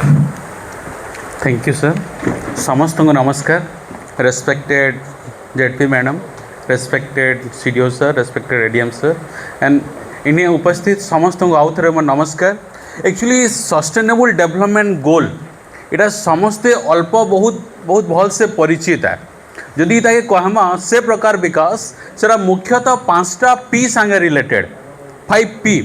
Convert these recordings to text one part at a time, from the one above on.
Thank you sir. समस्त को नमस्कार। Respected ZP madam, respected CDO sir, respected ADM sir and इन्हें उपस्थित समस्त को आउ थे मोर नमस्कार। एक्चुअली सस्टेनेबल डेवलपमेंट गोल इटा समस्ते अल्प बहुत बहुत भल से परिचित है। जदि ताके कहमा से प्रकार विकास सेटा मुख्यतः 5टा पी संगे रिलेटेड 5P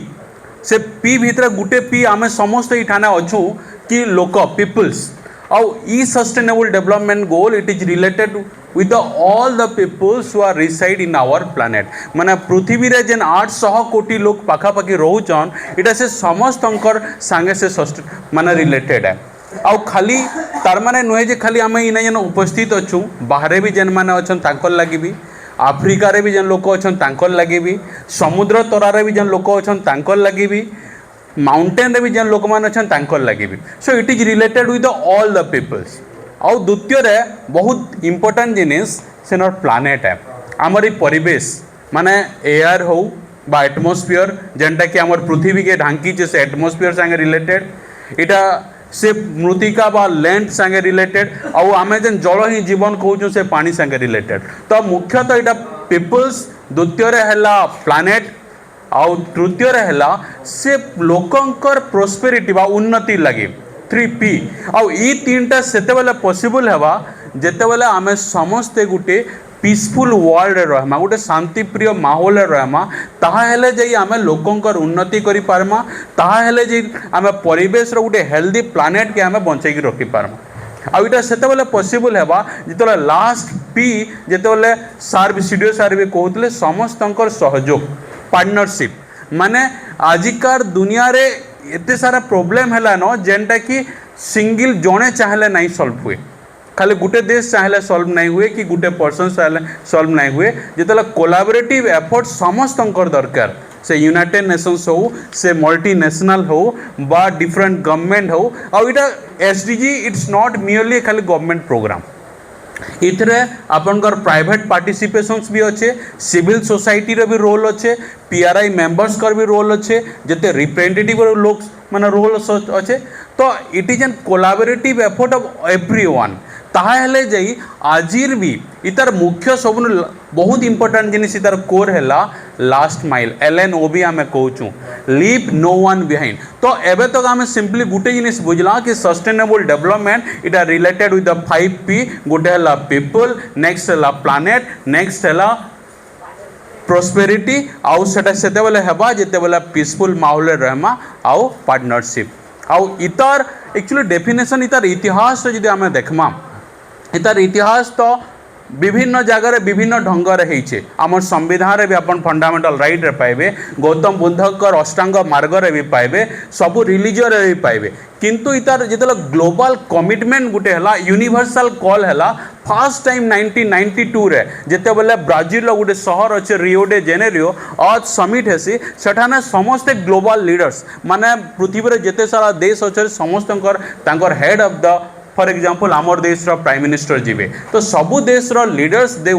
से पी भितर गुटे पी आमे समस्त इठाने अच्छू कि लोक पीपल्स आउ ई sustainable development goal it is related with all the peoples who are reside in our planet. माने पृथ्वी रे जेन 800 कोटी लोग पाखापाखि रोचन इटा से समस्त सांगे से माने रिलेटेड है। आउ खाली तार माने नुहे जे खाली आम इन जेन उपस्थित अच्छू बाहर भी जेन मैंने अच्छा ताकर लगी भी आफ्रिका रे भी जेन लोक अच्छा ताकर लगी भी समुद्र तरारे भी जेन लोक अच्छा ताकर लगी भी माउंटेन रे भी जेन लोक मैंने अच्छा ताकर लगी भी। So it is related with all the peoples. आउ द्वितीय रे बहुत इंपोर्टेंट जिनिस सेनर प्लानेट है आमर परिवेश माने एयर हो बा एटमोस्फियर जेनटा कि आमर पृथ्वी के ढांकी से एटमोस्फियर संगे रिलेटेड इटा से मृतिका बा लैंड संगे रिलेटेड आउ आमे जेन जल ही जीवन कहूँ से पानी संगे रिलेटेड। तो मुख्यतः इटा पीपल्स द्वितीय रे हैला प्लानेट आउ तृतीय रे हैला से लोकंकर प्रोस्पेरिटी बा उन्नति लगी 3P आउ ई तीनटा सेते बेले पॉसिबल हेबा जेते बेले आमे समस्ते गुटे पीसफुल वर्ल्ड रहमा गोटे शांतिप्रिय माहौल रहमा ताहा हेले जई आमे लोकंकर उन्नति करि पारमा ताहा हेले जई आमे परिवेश रो गोटे हेल्दी प्लानेट के आमे बंचै के रखि पारमा। आउ इटा सेते बेले पॉसिबल हेबा जेते लास्ट पी जेते बेले सार भी सीडीओ सार भी कहउतले समस्तंकर सहयोग पार्टनरशिप माने आजिकार दुनिया रे एते सारा प्रॉब्लम हैला न जेनटा कि सिंगल जणे चाहले नहीं सॉल्व हुए खाली गुटे देश चाहले सॉल्व नहीं हुए कि गुटे पर्सन चाहले सॉल्व नहीं हुए जितला कोलैबोरेटिव एफर्ट समस्त दरकार से यूनाइटेड नेशंस हो से मल्टीनेशनल हो बा डिफरेंट गवर्नमेंट हो और इटा एसडीजी इट्स नॉट मियरली खाली गवर्नमेंट प्रोग्राम इथरे आपनकर प्राइवेट पार्टिसिपेशंस भी अच्छे सिविल सोसाइटी रे भी रोल अच्छे पीआरआई मेंबर्स कर भी रोल अच्छे जते रिप्रेजेंटेटिव लोग माने रोल अच्छे। तो it is an collaborative effort of everyone ताहेले जाई आजिर भी इतार मुख्य सब बहुत इंपोर्टेंट जिनिस इतार कोर हैला लास्ट माइल LNOB आमे कहूँ लीव नो वन बिहाइंड। तो एबे तक आमे सिंपली गुटे जिनिस बुझला कि सस्टेनेबल डेवलपमेंट इटा रिलेटेड विथ द 5P गुटे हैला पीपल नेक्स्ट हैला प्लानेट नेक्स्ट हैला प्रोस्पेरिटी आउ सेटा सेते बेले हेबा जेते बेले पीसफुल माहौल रहमा आउ पार्टनरशिप आउ इतार एक्चुअली डेफिनेशन इतार इतिहास जदि आमे देखमा इतार इतिहास तो विभिन्न जगह विभिन्न ढंग रे आम संविधान रे भी अपन फंडामेंटल राइट रे पाइबे गौतम बुद्धकर अष्टांग मार्ग रे भी पाइबे सबु रिलीजियन रे भी पाइबे किंतु इतार जितला ग्लोबल कमिटमेंट गुटे हला यूनिवर्सल कॉल हला फर्स्ट टाइम 1992 रे जेते बेले ब्राजिल गुटे शहर अच्छे रियो डे जेनेरियो अर्थ समिट हेसी सेठाने समस्त ग्लोबल लीडर्स माने पृथ्वी रे जेते सारा देश अच्छे समस्त तांकर head of the for example आमर देश प्राइम मिनिस्टर जीवे तो सबु देश leaders they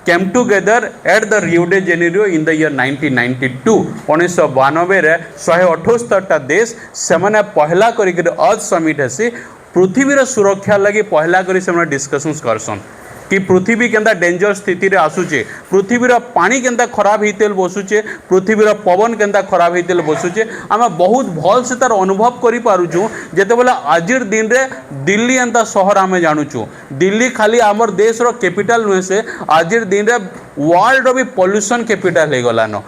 came together at the Rio de Janeiro in the year 1992 1992 रे 178टा देश से माने पहला करी अर्थ समिट हेसी पृथ्वी सुरक्षा लगी पहला करी से डिस्कशंस करसन कि पृथ्वी केंता डेंजर स्थिति रे आसुचे पृथ्वीर पानी केंता खराब होते बसुचे पृथ्वीर पवन केंता खराब होते बसुचे आम बहुत भल से तार अनुभव करि पारुछु जेते बेला आजिर दिन रे दिल्ली एंता शहर आम जानुछु दिल्ली खाली आमर देश रो कैपिटल नुहे से आजिर दिन रे वर्ल्ड रो भी पॉल्यूशन कैपिटल हो गलानो।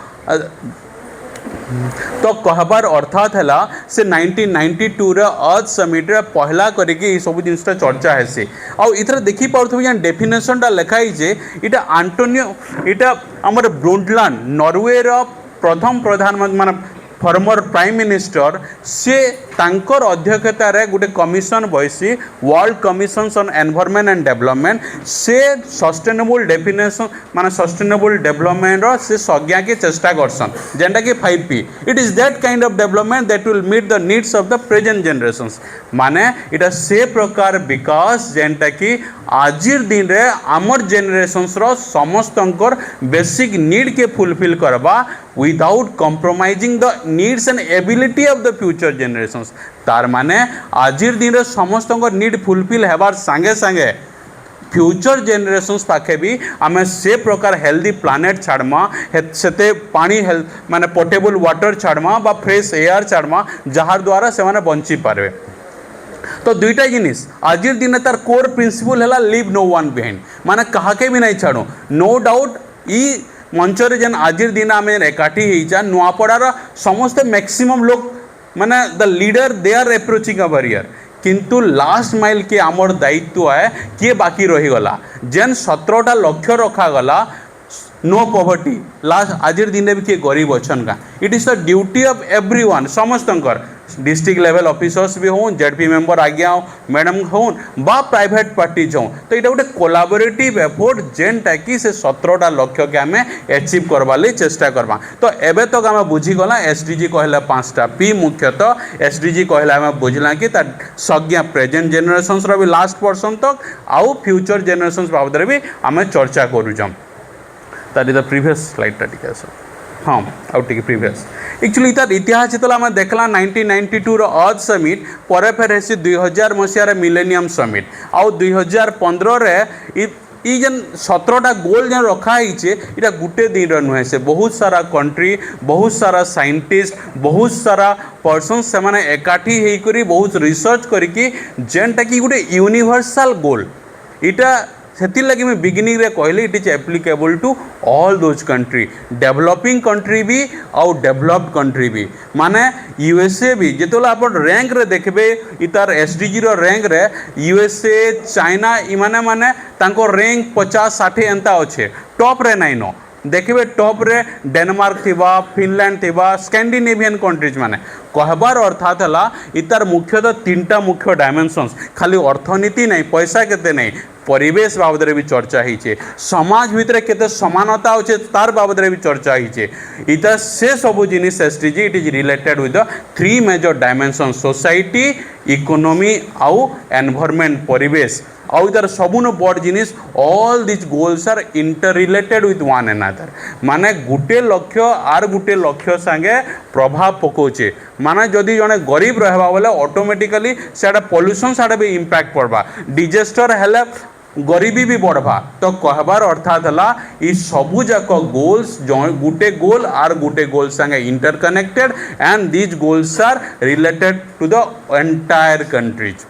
तो कहबार अर्थात है से 1992 रे अर्थ समिट रे पहला करके सब जिनटा चर्चा है आउ इथर देखी पार्थबे डेफिनेशन टा लिखाई जे इटा आंटोनियो इटा हमर ब्रुंडलैंड नॉर्वे रो प्रथम प्रधानमंत्री माने फॉर्मर प्राइम मिनिस्टर से तांकर अध्यक्षता रे गोटे कमिशन बसी world commission on environment and development से सस्टेनेबल डेफिनेशन माने सस्टेनेबल डेवलपमेंट रो से संज्ञा के चेष्टा करसन जेंटा कि 5P it is that kind of development that will meet the needs of the present generations माने इटा से प्रकार विकास जेंटा कि आजिर दिन रे आमर जनरेशंस रो समस्तंकर बेसिक नीड के फुलफिल करबा without compromising the needs and ability of the future generations. तार माने आजिर दिन रे समस्त नीड फुलफिल हेबार संगे संगे फ्यूचर जेनरेशन्स पाखे भी आम से प्रकार हेल्दी प्लानेट छाड़मा से पानी हेल्थ माने पोर्टेबल वाटर छाड़मा बा फ्रेश एयर छाड़मा जार द्वारा से माने बंची पारे। तो दुईटा जिनिस आजिर दिन तार कोर प्रिंसिपल है लिव नो वन बिहाइंड माने कहाके भी नहीं छाड़ू। नो डाउट ई मंचरे जेन आजिर दिन आम एकाठी होइछा नुआपड़ार समस्त मैक्सिमम लोग माने the leader they are approaching our year किंतु लास्ट माइल के आमर दायित्व है किए बाकी रहीगला जेन 17टा लक्ष्य रखागला नो पॉवर्टी लास्ट आजिर दिन भी किए गरीब अच्छन का it is the duty of everyone समस्तंकर डिस्ट्रिक्ट लेवल ऑफिसर्स भी हों जेडपी मेंबर आज्ञा हो मैडम हों बा प्राइवेट पार्टीज हों तो यहाँ गोटे कोलाबोरेटिव एफोर्ट जेनटा कि से 17टा लक्ष्य के आम एचिव करवार लई चेष्टा करवा। तो एबे तक आम बुझीगला एसडीजी कहला 5टा पी मुख्यतः एसडीजी कहला आम बुझला कि संज्ञा प्रेजेंट जेनेरेशन्स भी लास्ट पर्सन तक आउ फ्यूचर जेनेरेशन्स बाबद भी आम चर्चा करूँ। तार द प्रीवियस स्लाइडटा टिके आस हाँ आउ टिके प्रीवियस एक्चुअली तार इतिहास जो आम देखला 1992 अर्थ समिट पर फेर हेसी 2000 मसीहार मिलेनियम समिट आउ 2015 रे ई जेन 17टा गोल जेन रखाई इटा गुटे दिन नुहे से बहुत सारा कंट्री बहुत सारा साइंटिस्ट बहुत सारा पर्सन से माने एकाठी होकर बहुत रिसर्च करके जेनटा कि गोटे यूनिवर्सल गोल इटा से लगे मैं बिगिनिंग रे कहली it is applicable to all those country developing country भी और डेवलप्ड कंट्री भी माने यूएसए भी जिते आप रैंक रे देखबे इतार एसडीजी रो रैंक रे यूएसए चाइना इमाने माने तांको रैंक 50-60 एंता अच्छे टॉप रे नाइन देखिए टॉप रे डेनमार्क थिबा फिनलैंड थिबा स्कैंडिनेवियन कंट्रीज माने कहबार अर्थात है इतार मुख्यतः 3टा मुख्य डायमेंशन्स खाली अर्थनीति नहीं पैसा केते नहीं परिवेश बाबद भी चर्चा होइछे समाज भितर केते समानता अच्छे तार बाबद भी चर्चा होइछे इता से सब जिनिस SDG it is related with the 3 major dimension society economy आउ एनवायरनमेंट परिवेश आउ इधर सबुन बड़ जिनिस all this goals are interrelated with one another माने गुटे लक्ष्य आर गुटे लक्ष्य संगे प्रभाव पकोचे माने जदि जने गरीब रहबा बोले ऑटोमेटिकली सेटा पॉल्यूशन साडे भी इंपैक्ट पड़बा डिजास्टर हेले गरीबी भी बढ़वा। तो कहबार अर्थात है सबू जाक गोल्स गुटे गोल आर गुटे गोल संगे interconnected and these goals are related to the entire countries.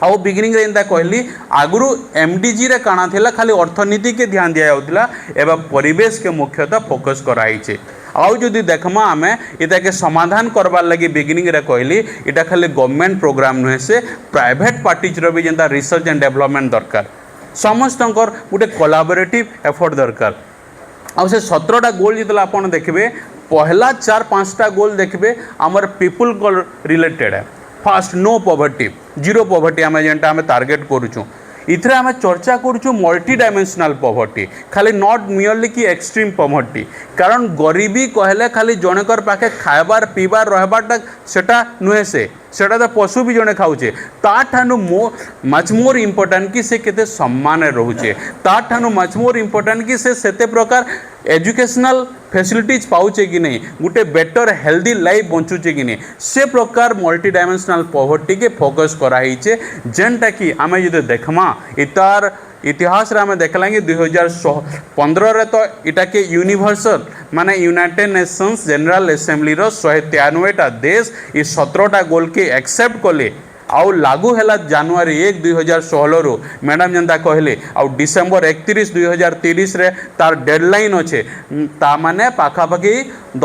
आउ बिगिनिंग रे एंता कहली आगुरु एमडीजी रे काना थिला खाली अर्थनीति के ध्यान दिया जाउतिला एबा परिवेश के मुख्यतः फोकस कराइछे। आउ जदि देखमा आमे इता के समाधान करबार लगी बिगिनिंग रे कहली इटा खाली गवर्नमेंट प्रोग्राम नुहे से प्राइवेट पार्टीज रो भी जेंता रिसर्च एंड डेवलपमेंट दरकार समस्तंकर गोटे कोलाबोरेटिव एफर्ट दरकार। आउ से 17टा गोल जितला आपण देखबे पहला 4-5टा गोल देखबे हमर पीपल को रिलेटेड है। First no poverty zero poverty आम जेनटा आम टार्गेट करूँ इथरे आम चर्चा करूँ मल्टी डायमेंशनल पॉवर्टी खाली नॉट मियरली कि एक्सट्रीम पॉवर्टी कारण गरीबी कहले खाली जनकर पाखे खाइबार पीबार रहबारटा सेटा नुहे से सेटा तो पशु भी जड़े खाऊे ताठानु मच मोर इम्पोर्टाट कि से केते सम्मान रोचे ताठानु मच मोर इम्पोर्टाट कि से प्रकार एजुकेशनल फैसिलिटीज पाऊे कि नहीं गोटे बेटर हेल्दी लाइफ बंचुचे कि नहीं से प्रकार मल्टी डायमेंशनल पॉवर्टी के फोकस कराइछे जेनटा कि आम जो देखमा इतार इतिहास रे आमे देखला कि 2015 रे तो इटा के यूनिवर्सल माने यूनाइटेड नेशंस जनरल असेंबली रो 193टा देश इ 17टा गोल के एक्सेप्ट कले आउ लागू है जनवरी 1 2016 रु मैडम जेनता कहले आउ डिसेम्बर 31 2030 रे तार डेडलाइन अच्छे ता माने पाखापाखि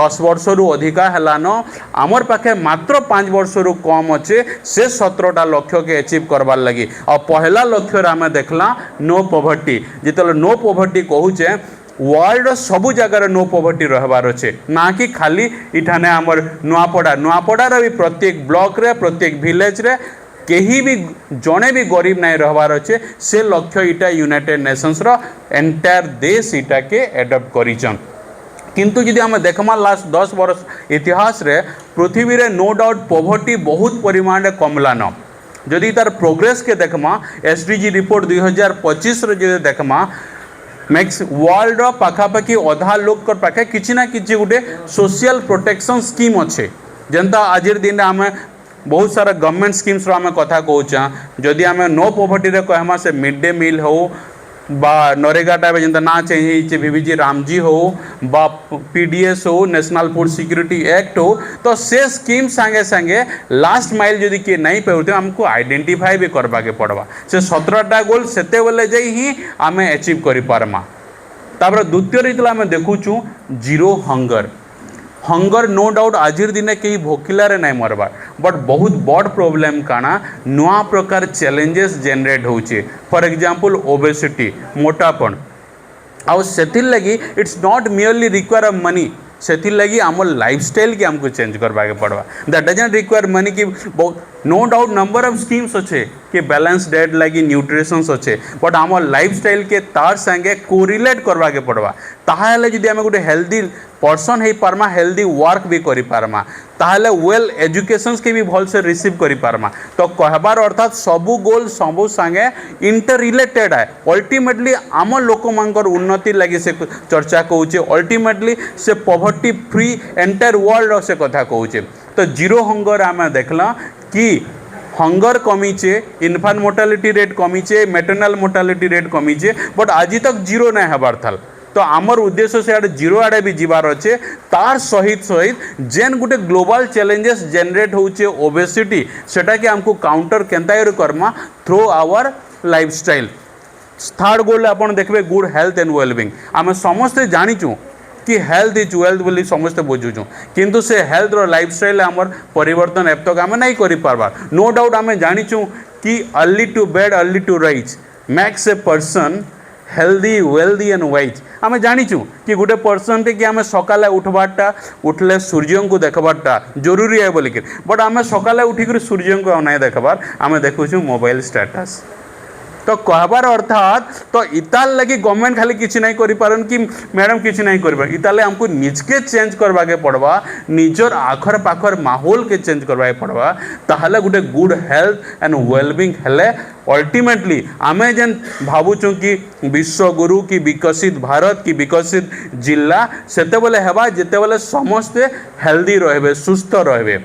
10 वर्ष रु अधिका हेलान आमर पाखे मात्र 5 वर्ष रु कम अच्छे से 17टा लक्ष्य के अचीव करवार लगी। और पहला लक्ष्य आम देखला नो पॉवर्टी जिते नो पॉवर्टी कहूचे वर्ल्ड सबू जगार नो पॉवर्टी रहबार अच्छे ना कि खाली इठाने आमर नुआपड़ार भी प्रत्येक ब्लॉक रे प्रत्येक विलेज रे कहीं भी जड़े भी गरीब नहीं रहबार अच्छे से लक्ष्य इटा यूनाइटेड नेशंस रो एंटायर देश इटा के एडप्ट करिछन। किंतु यदि आम देखमा लास्ट 10 वर्ष इतिहास रे पृथ्वी रे नो डाउट पॉवर्टी बहुत परिमाण रे कमलान जदि तार प्रोग्रेस के देखमा एसडीजी रिपोर्ट 2025 रे जदि देखमा मैक्स वर्ल्ड पाखापाखि अधा लोक पाखे किसी ना किसी गोटे सोशल प्रोटेक्शन स्कीम अच्छे जेनता आज दिन आम बहुत सारा गवर्नमेंट स्कीम्स आम कथा कहचा जदि आम नो पॉवर्टी रे कहमा से मिड डे मील हो बा नरेगाटा जेनता ना चेंज वीवीजी रामजी हो बा पीडीएस हो नेशनल फूड सिक्योरिटी एक्ट हो तो से स्कीम संगे संगे लास्ट माइल जदि किए नहीं पाते आमको आइडेंटिफाई भी करवा के पड़वा से 17टा गोल सेते बेले जाई ही आम अचीव करि पारमा। तापर द्वितीय रीति आम देखुचु zero hunger hunger no doubt आज दिन कहीं भोकिलारे नहीं मरबार बट बहुत बड़ प्रोब्लेम काना नुआ प्रकार चैलेंजेस जनरेट होचे फॉर एग्जांपल ओबेसिटी मोटापन आउ सेथिर लगी it's not merely require of money सेथिर लगी आम लाइफस्टाइल के हमको चेंज करवा के पड़वा दैट डजंट रिक्वायर मनी की बहुत no doubt number of schemes अच्छे कि बैलेंस डाइट लगी न्यूट्रिशंस अच्छे बट आम लाइफस्टाइल के तार संगे कोरिलेट करवा के पड़वा ताहले जदि आम गोटे हेल्दी पर्सन हो पारमा हेल्दी वर्क भी करि पारमा ताहले वेल एजुकेशंस के भी भल से रिसीव करि पारमा तो कहबार अर्थात सबू गोल सबू संगे इंटर रिलेटेड है अल्टीमेटली आम लोक मानकर उन्नति लगी से चर्चा कहूचे अल्टीमेटली से पॉवर्टी फ्री एंटायर वर्ल्ड से कथा कहूचे तो जीरो हंगर आम देखला कि हंगर कमीचे इन्फांट मोर्टालिटी रेट कमीचे मैटरनल मोर्टालिटी रेट कमीचे बट आज तक जीरो नहीं हबार था तो आमर उद्देश्य से जीरो आड़े भी जीवार अच्छे तार सहित सहित जेन गुटे ग्लोबल चैलेंजेस जनरेट होचे ओबेसिटी सेटा कि हमको काउंटर केनता करमा through our lifestyle. Third goal अपन देखबे गुड हेल्थ एंड वेलबिंग आम समस्ते जानिचु कि हेल्थ इज वेल्थ बोली समस्ते बुझुचु किंतु से हेल्थ रो लाइफस्टाइल आमर परिवर्तन अब तक आम नहीं करि पारबा नो डाउट आम जानिचु कि early to bed early to rise makes a person healthy wealthy and wise आम जानिचु कि गोटे पर्सन टे कि आम सकाले उठबारटा उठले सूर्य को देखबारटा जरूरी है बोलिक बट आम सकाले उठिक सूर्य को नहीं देखबार आम देखुचु मोबाइल स्टेटस तो कहबार अर्थात तो इताल लगी गवर्नमेंट खाली किसी नहीं करि पारन कि मैडम किसी नहीं करि पारन इताले हमको निजके चेंज करवा के पड़वा निजर आखर पाखर माहौल के चेंज करवा के पड़वा ताहले गुटे गुड हेल्थ एंड वेलबिंग हेले अल्टीमेटली आमे जेन भावुचु कि विश्वगुरु की विकसित भारत की विकसित जिला सेते बेले हेबा जेते बेले समस्ते हेल्दी रहबे सुस्थ रहबे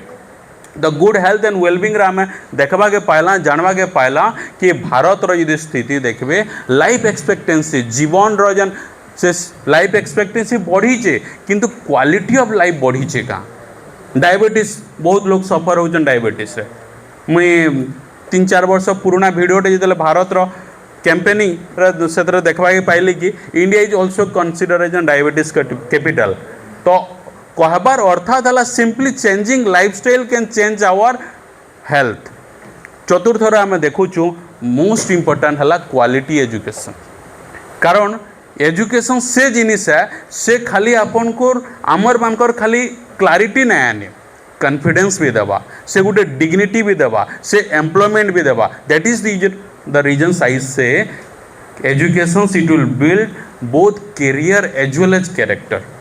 the good health and wellbeing आम देखा के पाइला जानवा के पाइला कि भारत रो स्थिति देखबे लाइफ एक्सपेक्टेंसी जीवन रो जन से लाइफ एक्सपेक्टेंसी बढ़ीचे किंतु क्वालिटी ऑफ लाइफ बढ़ीचे का डायबिटीज बहुत लोग सफर होचन डायबिटीज रे मुई 3-4 वर्ष पुराना वीडियोटे जो भारत रो कैंपेनिंग से देखा के पाइली कि India is also consider as an diabetes capital तो कहबार अर्थात है simply changing lifestyle can change our health. चतुर्थर आम देखुचु मोस्ट इंपोर्टेंट है क्वालिटी एजुकेशन कारण एजुकेशन से जिनिस है से खाली आपन को आमर मानकर खाली क्लारिटी नहीं आने कॉन्फिडेंस भी देवा से गोटे डिग्निटी भी देवा से एम्प्लॉयमेंट भी देवा दैट इज द रीजन साइज से education it will build both career as well as character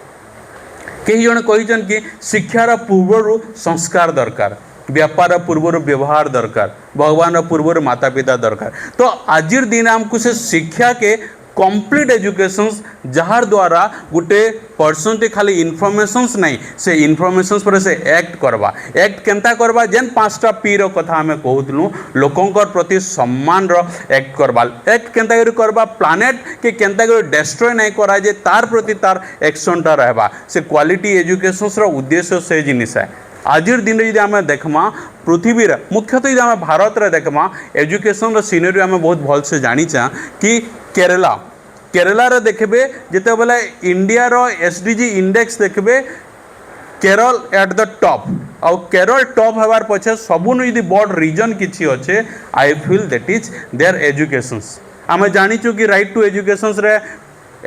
कई जन कहीचन कि शिक्षार पूर्वर संस्कार दरकार व्यापार पूर्वर व्यवहार दरकार भगवान पूर्वर माता पिता दरकार तो आज दिन आमको से शिक्षा के कंप्लीट एजुकेशन जार द्वारा गोटे पर्सन टे खाली इनफॉरमेशंस नहीं से इनफॉरमेशंस पर से एक्ट करवा एक्ट केनता करवा जेन 5टा पी रो कथा हमें कहूतलु लोकंकर प्रति सम्मान रो एक्ट करवा एक्ट केनता करवा प्लानेट के केनता डिस्ट्रॉय नहीं करा जे तार प्रति तार एक्शनटा रहबा से क्वालिटी एजुकेशन रो उद्देश्य से जिनिस है आज दिन में आम देखमा पृथ्वी मुख्यतः यदि आम भारत रे देखमा एजुकेशन सीनेरी आम बहुत भल से जानीचा कि केरला रे देखबे जिते बेले इंडिया रो एसडीजी इंडेक्स देखबे केरल एट द टॉप आउ केरल टॉप हबार पछे सबुन यदि बड़ रीजन किछि अच्छे I feel that is there educations आम जानीचु कि राइट टू एजुकेशंस रे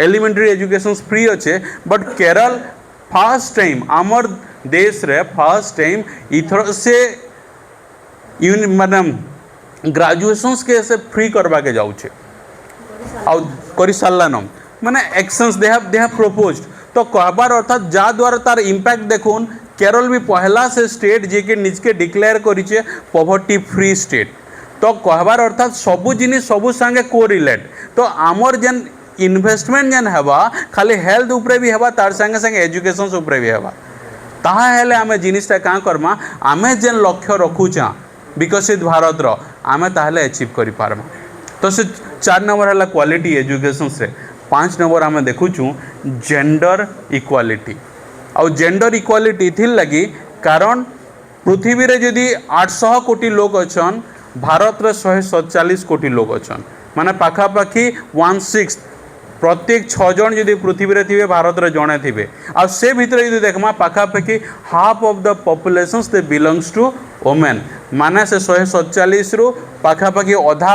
एलिमेंटरी एजुकेशंस फ्री अच्छे बट केरल फर्स्ट टाइम आमर देश रे फर्स्ट टाइम इथर से मैडम ग्रेजुएशंस के से फ्री करवा के जाऊँ आउ कर सारान माने एक्शंस दे हैव प्रपोज्ड तो कहबार अर्थात जा द्वारा तार इम्पैक्ट देखुन केरल भी पहला से स्टेट जे के निजके डिक्लेयर करिचे पॉवर्टी फ्री स्टेट तो कहबार अर्थात सबू जिनिस सबू संगे कोरिलेट तो आमर जेन इन्वेस्टमेंट जेन हेबा खाली हेल्थ उपरे भी हेबा तार संगे संगे एजुकेशन उपरे भी हेबा ताहा हेले आमे जिनिसटा काँ करमा आमे जेन लक्ष्य रखुचा विकसित भारत रो आमे ताहले अचीव करि पारमा। तो से 4 नंबर है क्वालिटी एजुकेशन से 5 नंबर आमे देखुचु जेंडर इक्वालिटी आउ जेंडर इक्वालिटी थी लगी कारण पृथ्वी रे जदि 800 कोटी लोग अछन भारत रे 147 कोटी लोग अछन माने पाखापाखि 1/6 प्रत्येक 6 जन जदि पृथ्वी रे थिबे भारत रे जणे थिबे आ से भितर जदि देखमा पाखापाखि half of the populations they belongs to women माने से 147 रु पाखापाखि अधा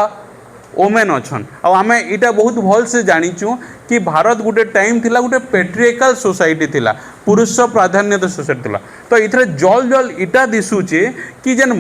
वुमेन अछन आमे इटा बहुत भल से जानिचु कि भारत गुटे टाइम थिला गुटे पेट्रियार्कल सोसाइटी थिला पुरुष प्राधान्य सोसाइटी थिला। तो इथरे जल जल इटा दिसुचे कि जेन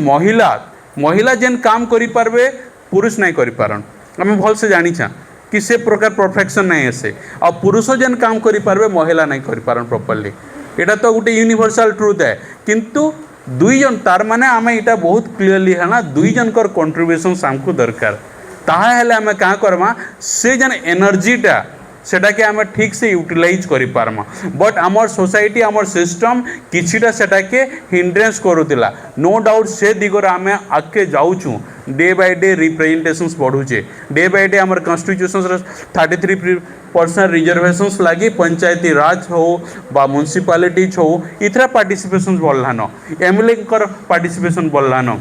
महिला जेन काम करि पारबे पुरुष नहीं करि पारन आमे भल से जानिछा कि से प्रकार परफेक्शन नहीं आसे आ पुरुष जेन काम करि पारबे महिला नहीं करि पारन प्रॉपर्ली एटा तो गुटे यूनिवर्सल ट्रुथ है किंतु दुई जन तार माने आमे इटा बहुत क्लियरली है ना दुई जनकर कंट्रीब्यूशन हमको दरकार ताहा हेले आमे का करमा से जन एनर्जीटा सेटा के आमे ठीक से यूटिलाइज करि पारमा बट आमर सोसाइटी आमर सिस्टम किछिटा सेटा के हिंड्रेंस करूतिला नो डाउट से दिगरे आमे आके जाउछु डे बाय डे रिप्रेजेंटेशंस बढ़ुचे डे बाय डे आमर कॉन्स्टिट्यूशन 33% रिजर्वेशंस लागी पंचायती राज हो बा म्युनिसिपालिटीज हो इथरा पार्टिसिपेशन बढ़लानो एमएलए कर पार्टिसिपेशन बढ़लानो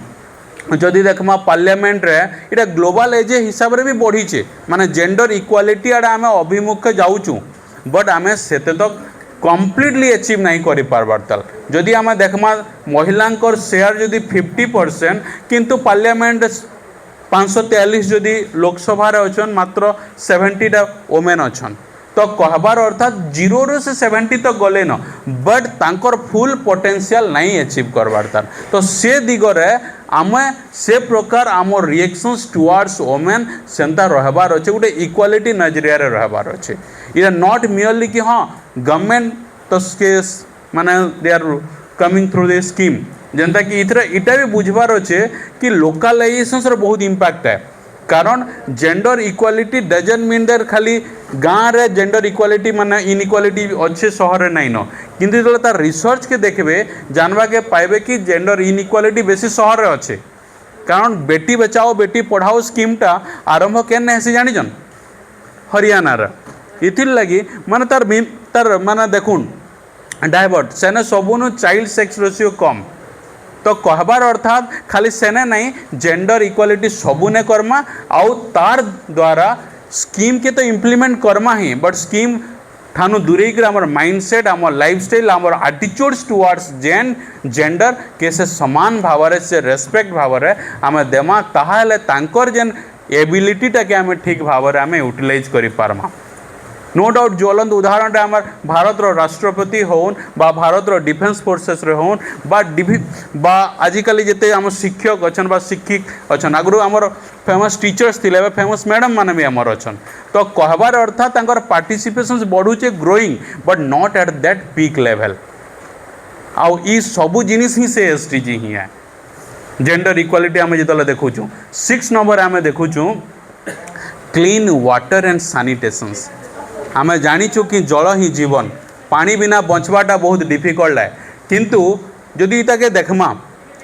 जदि देखमा पार्लियामेंट रे इटा ग्लोबल एज हिसाब रे भी बढ़ीचे माने जेंडर इक्वालिटी आड़े आमे अभिमुखे जाऊचु बट आमे सेते तक कम्प्लीटली अचीव नहीं करि पारबार ताल जदि आमे देखमा महिलांकर शेयर जदि 50% किंतु पार्लियामेंट 543 जदि लोकसभा रे अछन मात्र 70टा वुमेन अछन तो कहबार अर्थात 0 से 70 तक गले न बट तांकर फुल पोटेंशियल नहीं अचीव करबार तार तो से दिगरे आमे से प्रकार आम रिएक्शंस टुवर्ड्स वुमेन सेंता रहबार अच्छे गोटे इक्वालिटी नजरिया रे रहबार अच्छे इट नॉट मियरली कि हाँ गवर्नमेंट तो माने they are coming through the scheme जेनता कि इटा भी बुझबार अच्छे कि लोकलाइजेशंस रो बहुत इम्पैक्ट है कारण gender equality doesn't mean that खाली गाँव रे जेंडर इक्वालिटी माने इनइक्वालिटी अच्छे शहर नहीं न किंतु जो तार रिसर्च के देखबे जानवा के पाइबे कि जेंडर इनइक्वालिटी बेसी शहर रे अच्छे कारण बेटी बचाओ बेटी पढ़ाओ स्कीमटा आरंभ केने हेसी जानिजन हरियाणा रे इथिर लगी माने तार माने देखुन डायवर्ट सेने सबुनु चाइल्ड सेक्स रेशियो कम तो कहबार अर्थात खाली सेने नहीं जेंडर इक्वालिटी सबुने करमा आउ तार द्वारा स्कीम के तो इम्प्लीमेंट करमा ही बट स्कीम ठानु दूरे आमर माइंडसेट आमर लाइफस्टाइल आमर एटीट्यूड्स टुवर्ड्स जेंडर के से समान भाव से रेस्पेक्ट भाव आम देमा ताहाले तांकर जेन एबिलिटीटा के आम ठीक भाव आम यूटिलाइज करि पारमा नो डाउट ज्वलंत उदाहरण आम भारत राष्ट्रपति होन बा भारत डिफेन्स फोर्सेस रे होन बा आजिकल जिते आम शिक्षक अच्छन बा शिक्षिक अच्छन आगु आमर फेमस टीचर्स थिले फेमस मैडम माने भी आमर अच्छन तो कहबार अर्थात तांकर पार्टिसिपेशन बढ़ुचे growing but not at that peak level आउ ई सबू जिनिस ही से एसडीजी ही है जेंडर इक्वालिटी आम जो देखुचु 6 नंबर आम देखुचु क्लीन वाटर एंड सैनिटेशंस आमे जानिचु कि जल ही जीवन पानी बिना बचवाटा बहुत डिफिकल्ट है किंतु जदि इताके देखमा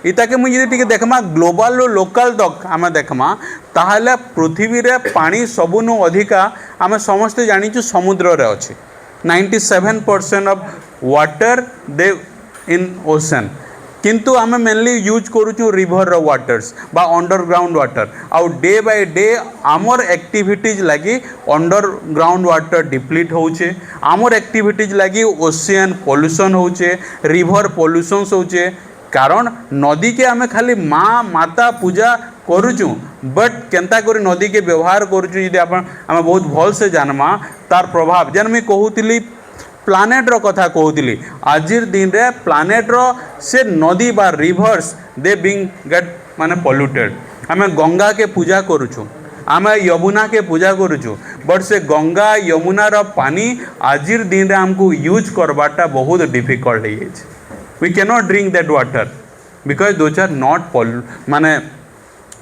इताके मुझे टिके देखमा ग्लोबल लोकल तक आमे देखमा ताहले पृथ्वी रे पानी सबुनु अधिका आमे समस्त जानिचु समुद्र रे अछि 97% of water they in ocean किंतु आमे मेनली यूज करूचु रिवर रो वाटर्स बा अंडरग्राउंड वाटर आउ डे बाय डे आमर एक्टिविटीज लगी अंडरग्राउंड वाटर डिप्लीट होचे आमर एक्टिविटीज लगी ओशियन पोल्यूशन होचे रिवर पोल्यूशंस होचे कारण नदी के आमे खाली माँ माता पूजा करूचु बट केंता करी नदी के व्यवहार करूचु यदि आपण आमे बहुत भल से जानमा तार प्रभाव जेन मैं कहूतिली प्लानेट रो कथा कहूतिली आजिर दिन रे प्लानेट रो से नदी बा रिवर्स दे बिंग गेट माने पोल्यूटेड आमे गंगा के पूजा करूचु आमे यमुना के पूजा करूचु बट से गंगा यमुना रो पानी आजिर दिन रे हमको यूज करबाटा बहुत डिफिकल्ट है we can not drink that water because those are not माने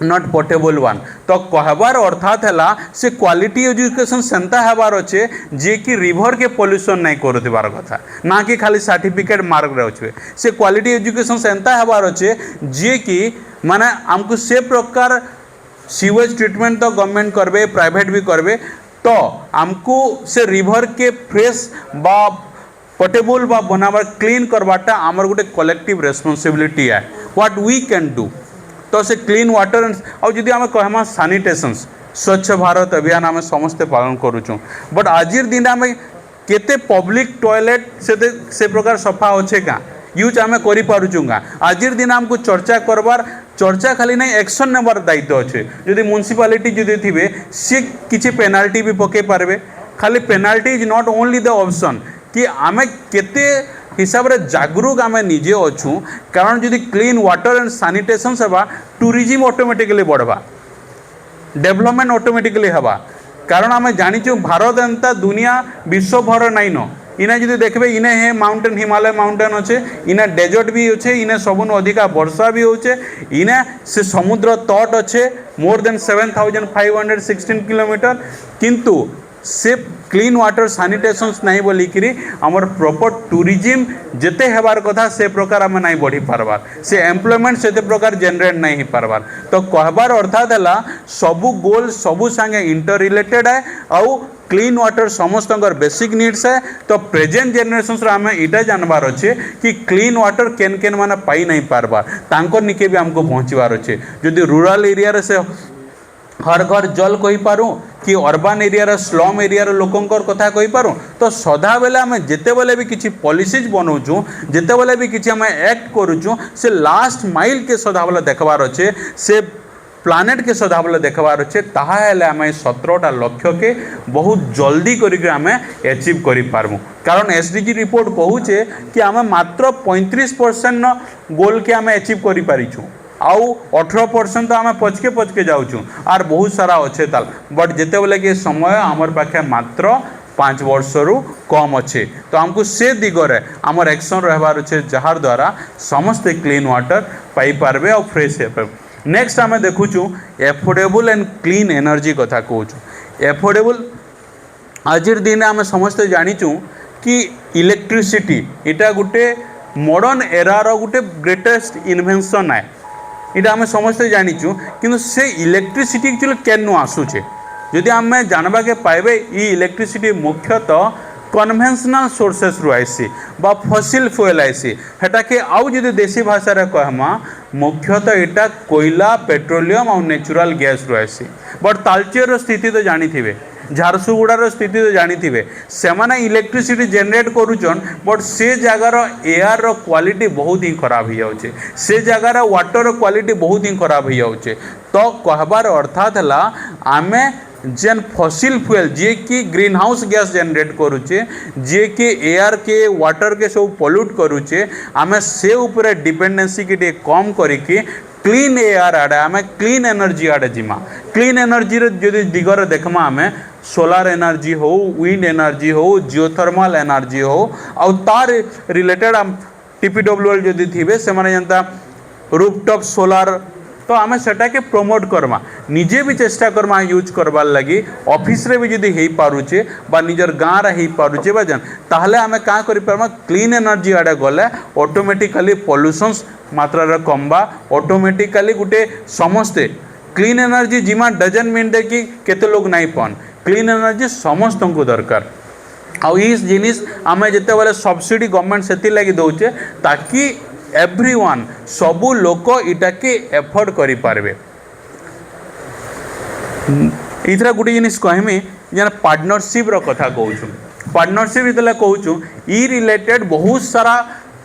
नॉट पोर्टेबल वन। तो कहबार अर्थात है से क्वालिटी एजुकेशन सेंता हेबार अच्छे जे कि रिवर के पॉल्यूशन नहीं करुवार कथा ना कि खाली सर्टिफिकेट मार्क रे अच्छे से क्वालिटी एजुकेशन सेंता हेबार अच्छे जे कि माने आमको से प्रकार सीवेज ट्रीटमेंट तो गवर्नमेंट करबे प्राइवेट भी करबे तो आमको से रिवर के फ्रेश बा पोर्टेबल बा बनाबार क्लीन करवाटा आमर गोटे कलेक्टिव रेस्पॉन्सिबिलिटी है व्हाट वी कैन डू। तो से क्लीन वाटर आउ जदि आम कहमा सैनिटेशंस स्वच्छ भारत अभियान आम समस्ते पालन करुचु बट आजिर दिन आम केते पब्लिक टॉयलेट से प्रकार सफा अच्छे क्या यूज आम करा आजिर दिन आमको चर्चा करबार चर्चा खाली नहीं एक्शन नेबार दायित्व अच्छे जदि म्युनिसिपालिटी जदि थे सी किसी पेनाल्टी भी पके पारबे खाली penalty is not only the option कि आम केते हिसाब रे जागरूक आम निजे अच्छू कारण जदि क्लीन वाटर एंड सैनिटेशन सेवा टूरिज्म ऑटोमेटिकली बढ़वा डेवलपमेंट ऑटोमेटिकली हवा कारण आम जानीचु भारत एंता दुनिया विश्वभर नाइन न इना जदि देखबे इने है माउंटेन हिमालय माउंटेन अच्छे इना डेजर्ट भी अच्छे इने सबुन अधिका वर्षा भी होचे इने से समुद्र तट अच्छे मोर देन 7516 किलोमीटर किंतु से क्लीन वाटर सैनिटेशंस नहीं बोलिकी आमर प्रॉपर टूरिज्म जेते हेबार कथा से प्रकार आम नहीं बढ़ी पारबार से एम्प्लॉयमेंट से प्रकार जनरेट नहीं पारबार। तो कहबार अर्थात है सबू गोल सबू संगे इंटर रिलेटेड है आउ क्लीन वाटर समस्त बेसिक नीड्स है। तो प्रेजेंट जेनरेशन आम यहाँ जानबार अच्छे कि क्लीन वाटर केन केन माने पाई नहीं पारबार तांकर निके भी आमको पहुँचबार अच्छे जदि रूरल एरिया से हर घर जल कही पारूँ कि अर्बान एरिया स्लम एरिया लोकंर कथा कही पारूँ तो सदा बेले आम जिते बेले भी किसी पॉलिसीज बनाऊँ जिते बेले भी किसी आम एक्ट करुचु से लास्ट माइल के सदा बेले देखबार अच्छे से प्लानेट के सदा बेले देखबार अच्छे ताहले आम 17टा लक्ष्य के बहुत जल्दी करके आम एचिव करूँ कारण एसडीजी रिपोर्ट कहूचे कि आम मात्र 35% गोल के आम एचिव करूँ आउ 18% तो आम पचके जाऊँ आर बहुत सारा अच्छे ताल बट जिते बेले कि समय आमर पाखे मात्र 5 वर्ष रु कम अच्छे तो आमको से दिगरे आमर एक्शन रहार अच्छे जार द्वारा समस्ते क्लीन वाटर पाई पारबे और फ्रेश है। नेक्स्ट आम देखुचु एफोर्डेबल एंड क्लीन एनर्जी कथा कहूँ एफोर्डेबल आजिर दिन आम समस्ते जानीचु कि इलेक्ट्रिसिटी इटा गोटे मॉडर्न एरार गोटे ग्रेटेस्ट इन्वेंशन है इटा आम समस्ते जानीचु कि से इलेक्ट्रिसिटी एक्चुअली केनु आसूचे जदि आम जानवा के पाइबे ई इलेक्ट्रिसिटी मुख्यतः कन्वेंशनल सोर्सेस रु आईसी बा फसिल फ्यूएल आईसी हेटा के आउ जदि देसी भाषा रे कहमा मुख्यतः इटा कोयला पेट्रोलियम और नेचुरल गैस रु आईसी बट तालचेर स्थिति तो जानी थिबे झारसुगुड़ार स्थिति तो जानी थे से माने इलेक्ट्रिसिटी जनरेट करुचन बट से जगार एयर रो क्वालिटी बहुत ही खराब हो जाऊे से जगार वाटर क्वालिटी बहुत ही खराब हो जाऊे। तो कहबार अर्थात है आम जेन फसिल फ्यूएल जे कि ग्रीन हाउस गैस जनरेट करुचे जे कि एयर के वाटर के सब पॉल्यूट करुचे आम से उपरे डिपेंडेंसी के कम करके क्लीन एयर आड़े आम क्लीन एनर्जी आड़े जीमा क्लीन एनर्जी जदि दिगरे देखमा आम सोलार एनर्जी हो विंड एनर्जी हो जियोथर्मल एनर्जी हो आउ तार रिलेटेड टीपीडब्ल्यूएल जदि थे से माने जनता रूफटॉप सोलार तो आम सेटा के प्रमोट करमा निजे भी चेष्टा करमा यूज करवार लगी ऑफिस रे भी जदि हो पारुचे बा निजर गाँव रे हो पारुचे बा जन ताहले आम क्या करमा क्लीन एनर्जी आड़े गले ऑटोमेटिकली पॉल्यूशंस मात्रा कमबा ऑटोमेटिकली गोटे समस्ते क्लीन एनर्जी जिमा डजन मीन दे कि केते लोग नहीं पान क्लीन एनर्जी समस्त को दरकार आउ इस जिनिस आम जिते बेले सब्सिडी गवर्नमेंट से लगी दौचे ताकि एवरीवन सबू लोक इटा के एफोर्ड करि पारबे। इथरा गोटे जिनिस कहमी जेना पार्टनरशिप रो कथा कहूँ पार्टनरशिप इतले कहूँ ई रिलेटेड बहुत सारा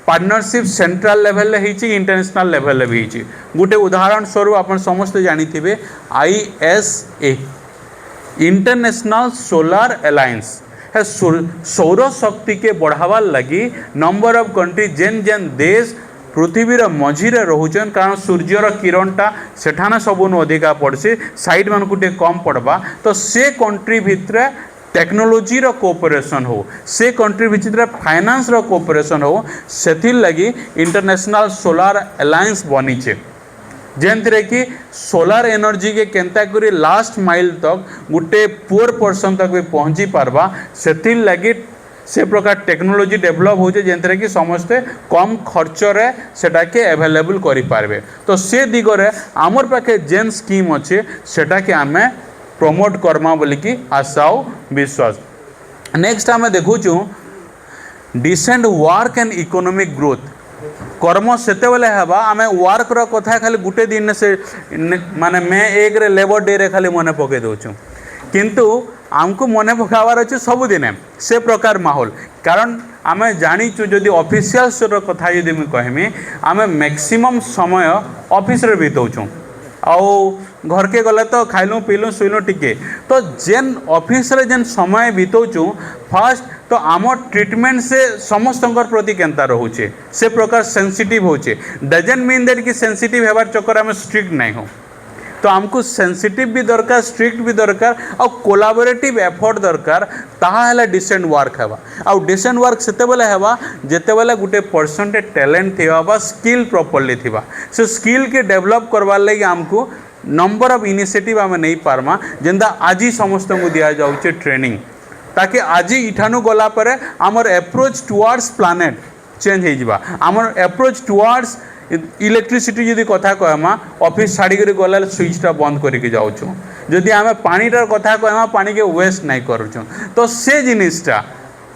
partnership central level international level भी गोटे उदाहरण स्वरूप आप समस्ते जानी ISA इंटरनेशनल सोलार अलायंस है सौर शक्ति के बढ़ावार लगी नंबर ऑफ कंट्री जेन जेन देश पृथ्वीर मझीरे रोचन कारण सूर्यर किरणटा सेठाने सबुन अधिका पड़सी साइड मान को कम पड़वा तो से कंट्री भितर टेक्नोलोजी रो कोऑपरेशन हो से कंट्री भितर फाइनेंस रो कोऑपरेशन हो से लगी इंटरनेशनल सोलार अलायंस बनीचे जेनथिरे कि सोलार एनर्जी के केंता करी लास्ट माइल तक गुटे पुअर पर्सन तक भी पहुँची पारबा से लगी से प्रकार टेक्नोलोजी डेवलप होचे जेनथिरे कि समस्ते कम खर्च रे सेटा के अवेलेबल करि पारबे। तो से दिगरे आमर पाखे जेन स्कीम अच्छे सेटा के आमे प्रमोट करमा बोली कि आशा और विश्वास। नेक्स्ट आमे देखुचु decent work and economic growth कर्म सेते बेले हेबा आमे वर्क रो कथा खाली गुटे दिन से माने मैं एक रे लेबर डे रे खाली मने पके दोछु किंतु आमको मने पकावार अच्छे सबुदिने से प्रकार माहौल कारण आमे जानीचु जदि ऑफिशियल्स कथा जदि मुझे कहमी आमे मैक्सिमम समय ऑफिस रे बिताऊँ आउ घर के गले तो खाइलु पीलु शुइलु टिके तो जेन ऑफिस रे जेन समय बिताऊँ फास्ट तो आम ट्रीटमेंट से समस्त प्रति केनता रोचे से प्रकार सेंसिटिव होचे डजंट मीन दैट कि सेंसिटिव हेबार चक्कर आम स्ट्रिक्ट नहीं हो तो आमको सेंसिटिव भी दरकार स्ट्रिक्ट भी दरकार और कोलाबोरेटिव एफर्ट दरकार ताहा है डिसेंट वर्क हेबा आउ डिसेंट वर्क सेते बेले हेबा जेते बेले गुटे पर्सन टे टैलेंट थिबा बा स्किल प्रॉपर्ली थिबा से स्किल के डेवलप करवार लगी आमको नंबर ऑफ इनिशिएटिव आम नहीं पारमा जेंदा आज समस्त को दिया जाउचे ट्रेनिंग ताकि आज इठानु गला परे आमर अप्रोच टुवर्ड्स प्लानेट चेंज हो जावा आमर अप्रोच टुवर्ड्स इलेक्ट्रिसिटी जदि कथा कहमा ऑफिस छाड़ी गला स्विचटा बंद करके जाऊँ जदि आम पानीटार कथा कहमा पानी के वेस्ट नहीं करूँ तो से जिनिसटा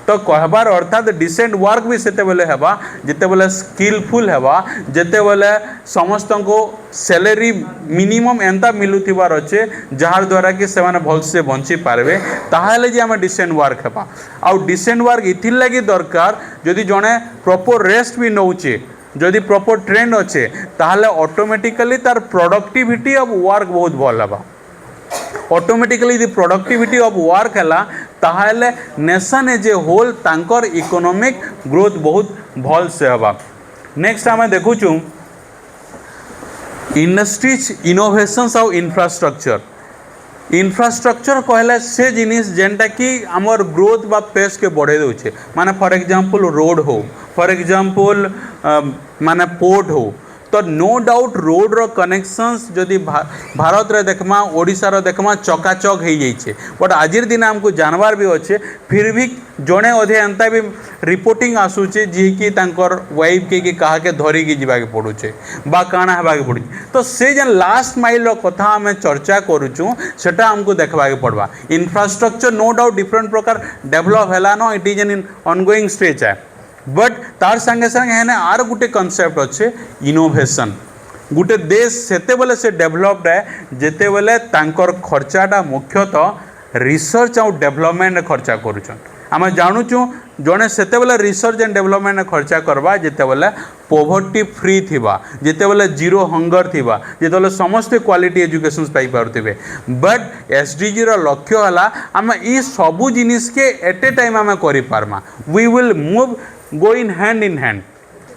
तो कहबार अर्थात डिसेंट वर्क भी सेते बेले हेबा जेते बेले स्किलफुल हेबा जेते बेले समस्त को सैलरी मिनिमम एंता मिलुथिबार अच्छे जार द्वारा कि से माने भल से बंची पारबे ताहाले जे आमे डिसेंट वर्क हेबा आउ डिसेंट वर्क इथिर लगी दरकार जदि जने प्रॉपर रेस्ट भी नौचे जदि प्रॉपर ट्रेंड अच्छे ताहले ऑटोमेटिकली तार प्रोडक्टिविटी ऑफ वर्क बहुत भल हेबा ऑटोमेटिकली यदि प्रोडक्टिविटी ऑफ वर्क है ताहले नेशन एज ए होल तांकर इकोनॉमिक ग्रोथ बहुत भल से हेबा। नेक्स्ट आमे देखुचु इंडस्ट्रीज इनोवेशंस और इंफ्रास्ट्रक्चर कहले से जिनिस जेनटा कि आमर ग्रोथ बा पेस के बढ़े दउछे माने फॉर एग्जांपल रोड हो फॉर एग्जांपल माने पोर्ट हो तो नो डाउट रोड रो कनेक्शंस जदि भारत रे देखमा ओडिसा रो देखमा चकाचक हो जाइए बट आज दिन आमको जानवर भी अच्छे फिर भी जड़े अधे एंता भी रिपोर्टिंग आसूचे जी कि तांकर वाइफ के कहा के धरिकी जावाके पड़ुचे बा काना हेबाके पड़ुचे तो से जेन लास्ट माइल कथा आम चर्चा करूँ सेटा आमको देखा पड़वा। इंफ्रास्ट्रक्चर नो डाउट डिफरेंट प्रकार डेवलप है no it is an ongoing stage है बट तार संगे संगे हेने आर गुटे कॉन्सेप्ट अच्छे इनोवेशन गुटे देश सेते बेले से डेवलप्ड है जेते बेले तांकर खर्चाटा मुख्यतः रिसर्च और डेवलपमेंट खर्चा करुछन आम जानुचु जड़े सेते बेले रिसर्च एंड डेवलपमेंट खर्चा करवा जेते बेले पॉवर्टी फ्री थिबा जेते बेले जीरो हंगर थिबा जेते बेले समस्त क्वालिटी एजुकेशन पाई पारुथिबे बट एसडीजी रो लक्ष्य हला आम ई सबु जिनिस के एट ए टाइम आम करि पारमा we will move go in hand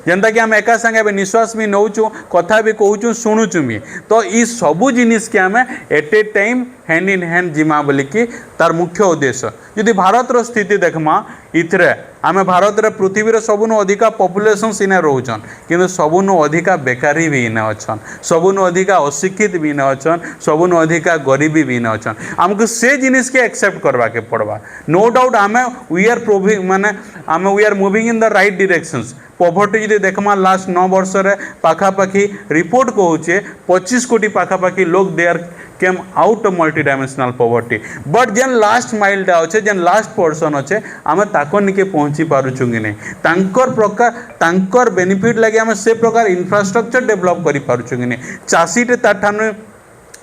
जेनता कि आम एका संगे निश्वास भी नौचु कथा भी कहूँ शुणुचु भी तो ये सबू जिनिस के आम at a time hand in hand जिमा बोली कि तार मुख्य उद्देश्य यदि भारत रो स्थिति देखमा इथरे आम भारत रे पृथ्वी रे सबुनु अधिका पॉपुलेशन इने रोचन किंतु सबुनु अधिका बेकारी भी इने अछन सबुनु अधिका अशिक्षित भी इने अछन सबुनु अधिका गरीबी भी इने अछन हमको से जिनिस के एक्सेप्ट करवा के पड़वा नो डाउट आम वी आर प्रूविंग माने आम we are moving in the right directions poverty जदि देखमा लास्ट 9 वर्ष रे पाखापाखी रिपोर्ट कहूचे 25 कोटी पाखापाखी लोग they are came out of multi dimensional poverty but जेन लास्ट माइलटा अच्छे जेन लास्ट पोर्सन अच्छे आम ताको निके पहुँची पारुछु कि नहीं तांकर प्रकार तांकर बेनिफिट लगे आम से प्रकार इंफ्रास्ट्रक्चर डेवलप करि पारुछु कि नहीं चाषीटे ताठानु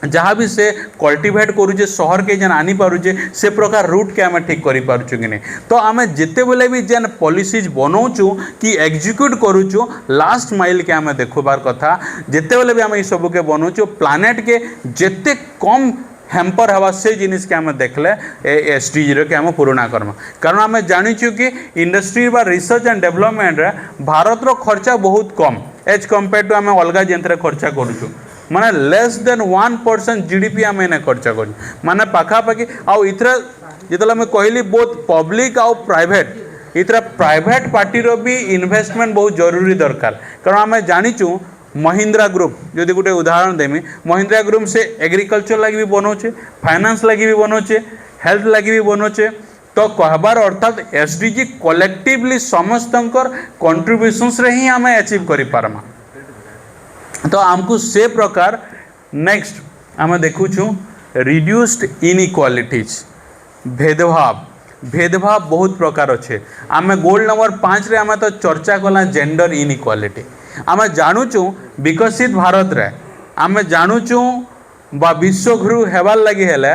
जहाँ भी से कल्टिवेट करुचे शहर के जेन आनी पारुचे से प्रकार रूट के आम ठीक करि पारुछु कि नहीं तो आम जिते बेले भी जेन पॉलिसीज बनाऊँ कि एग्जीक्यूट करुचु लास्ट माइल के आम देखबार कथा जिते बेले भी आम सब के बनाऊँ प्लानेट के जिते कम हैम्पर हवा से जिनिस के आम देखले एसडीजी के आम पूरणा करमा कारण आम जानीचु कि इंडस्ट्री बा रिसर्च एंड डेवलपमेंट रे भारत रो खर्चा बहुत कम एज कंपेयर टू आम अलग जेनते खर्चा करुचु माने लेस देन 1% जीडीपी आम एने खर्चा कर माने पाखापाखि आउ इतरा जितला मैं कहली बोथ पब्लिक आउ प्राइवेट इतरा प्राइवेट पार्टी रो भी इन्वेस्टमेंट बहुत जरूरी दरकार कारण आम जानीचु महिंद्रा ग्रुप जदि गोटे उदाहरण देमी महिंद्रा ग्रुप से एग्रीकल्चर लगी भी बनाऊे फाइनेंस लगी भी बनाऊे हेल्थ लगी भी बनाऊे तो कहबार अर्थात एसडीजी कलेक्टिवली समस्त कंट्रीब्यूशंस रे ही आम अचीव कर पारमा तो आमको से प्रकार नेक्स्ट आम देखुचु रिड्यूस्ड इनइक्वालिटीज भेदभाव भेदभाव बहुत प्रकार अच्छे आम गोल नंबर 5 रे आम तो चर्चा कला जेंडर इनइक्वालिटी आम जानुचु विकसित भारत रे आम जानुचु बा विश्वगुरु हेबार लगी हेले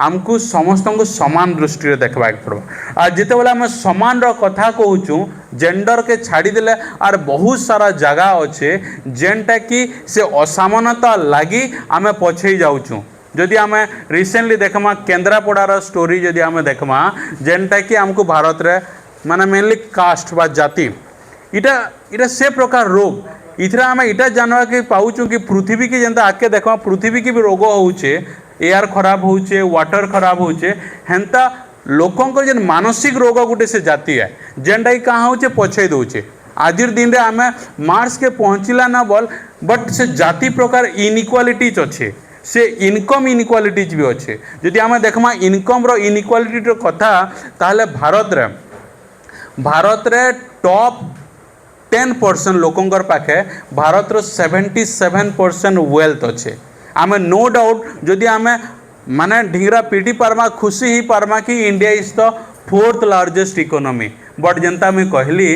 आमको समस्त को समान दृष्टि देखा पड़ो आ जिते बेले आम समान कथा कहूँ जेंडर के छाड़ीदे आर बहुत सारा जगह अच्छे जेनटा कि से असमानता लगी आम पछई जाऊँ जदि आम रिसेंटली देखमा केन्द्रापड़ार स्टोरी जदि आम देखमा जेनटा कि आमको भारत रे माने मेनली कास्ट बा जाति इटा इटा से प्रकार रोग इथर आम इटा जानवा कि पाऊँ कि पृथ्वी की जनता आके देखमा पृथ्वी की भी रोग होचे एयर खराब होचे वाटर खराब होचे हेन्ता लोकंकर जेन मानसिक रोग गोटे से जाति है जेनटा कि कहाँ होचे पछई दौचे आजिर दिन रे आम मार्स के पहुँचला ना बोल बट से जाति प्रकार इनइक्वालिटीज अच्छे से इनकम इनइक्वालिटीज भी अच्छे जदि आम देखमा इनकम रो इनइक्वालिटी कथा ताहले भारत रे टॉप 10% लोकंकर पाखे भारत रो 77% वेल्थ अच्छे आम नो डाउट जदि आम माने ढींगरा पीटी पारमा खुशी ही पारमा कि India is the 4th largest economy but जनता मैं कहली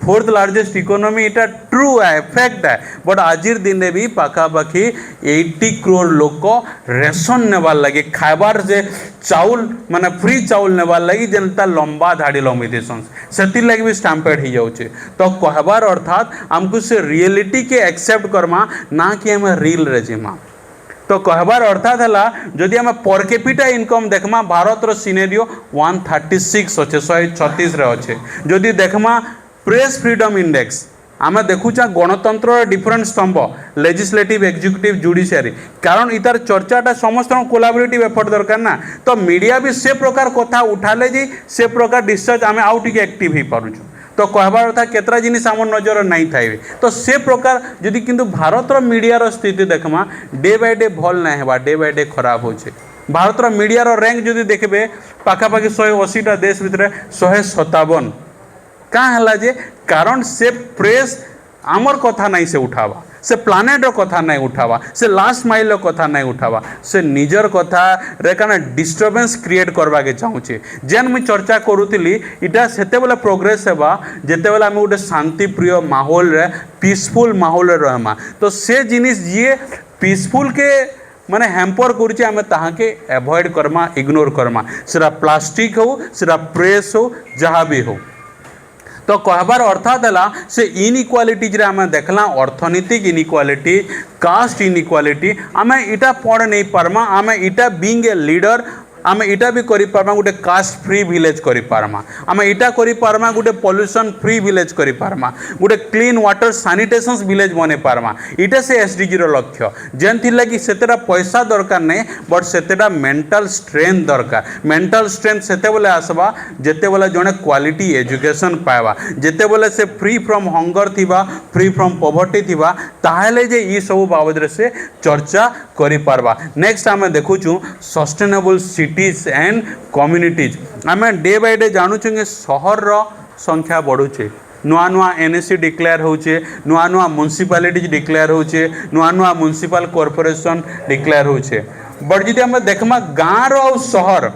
4th लार्जेस्ट इकोनॉमी इटा ट्रू है फैक्ट है बट आजिर दिन भी पाखापाखि 80 करोड़ लोक रेशन नेबार लगे खाइबार से चाउल माने फ्री चाउल नेबार लगी जनता लंबा धाड़ी लंबी देसन से लगे भी स्टैम्पेड हो जाऊे तो कहबार अर्थात आमको से रियलिटी के एक्सेप्ट करमा ना कि आम रील रे जीमा तो कहबार अर्थात है जदि आम पर कैपिटा इनकम देखमा भारत रो सिनेरियो 136 अच्छे 136 रे अच्छे जदि देखमा प्रेस फ्रीडम इंडेक्स आम देखुचा गणतंत्र डिफरेंट स्तंभ लेजिस्लेटिव एग्जीक्यूटिव जुडिशियरी कारण इतार चर्चाटा समस्त कोलाबोरेटिव एफर्ट दरकार ना तो मीडिया भी से प्रकार कथा उठाले जी से प्रकार डिस्चार्ज आम आउ टिके एक्टिव हो पारुछु तो कहबार अर्थ केतरा जिनिस आम नजर नहीं थाए तो से प्रकार जदि किंतु भारत मीडिया स्थिति देखमा डे बाय डे भल ना हेबा डे बाय डे खराब होचे भारत मीडिया रैंक जदि देखबे पाखापाखि 180टा देश भितर 157 कहाँ है जे कारण से प्रेस आमर कथा नहीं से उठावा से प्लानेट कथा नहीं उठावा से लास्ट माइल कथा नहीं उठावा से निजर कथा रे काना डिस्टर्बेंस क्रिएट करवा के चाहूचे जेन मुझे चर्चा करूली इटा सेते बेले प्रोग्रेस हेबा जेते बेले आम गोटे शांति प्रिय माहौल रे पीसफुल माहौल रे रहमा तो से जिनिस ये पीसफुल के माने हैम्पर करुचे आम ताहाके एवॉइड करमा इग्नोर करमा सेरा प्लास्टिक हो सेरा प्रेस हो जहाँ भी हो तो कहबार अर्थात है से इनइक्वालिटीज रे आम देखला अर्थनीतिक इनइक्वालिटी कास्ट इनइक्वालिटी आम इटा पढ़ नहीं पारमा आम इटा बीइंग ए लीडर आम इटा भी करि पारमा गोटे कास्ट फ्री विलेज करि पारमा आम इटा करि पारमा गोटे पॉल्यूशन फ्री विलेज करि पारमा गोटे क्लीन वाटर सैनिटेशन विलेज बने पारमा इटा से एसडीजी रो लक्ष्य जेन थी लगी सेतेटा पैसा दरकार नहीं बट सेतेटा मेंटल स्ट्रेंथ दरकार मेंटल स्ट्रेंथ सेते बेले आसबा जेते बेले जने क्वालिटी एजुकेशन पाएबा जेते बेले से फ्री फ्रॉम हंगर थिबा फ्री फ्रॉम पॉवर्टी थिबा ताहले जे ई सब बाबद रे से चर्चा करि पारबा नेक्स्ट आम देखुछु सस्टेनेबल सिटीज एंड कम्युनिटीज आम डे बाय डे जानूँ कि सहर संख्या बढ़ुचे नुआ नुआ एनएससी डिक्लेयर होचे नुआ नुआ म्युनिसिपालिटीज डिक्लेयर होचे नुआ नुआ म्युनिसिपल कॉर्पोरेशन डिक्लेयर होचे बट जी आम देखमा गाँव और सहर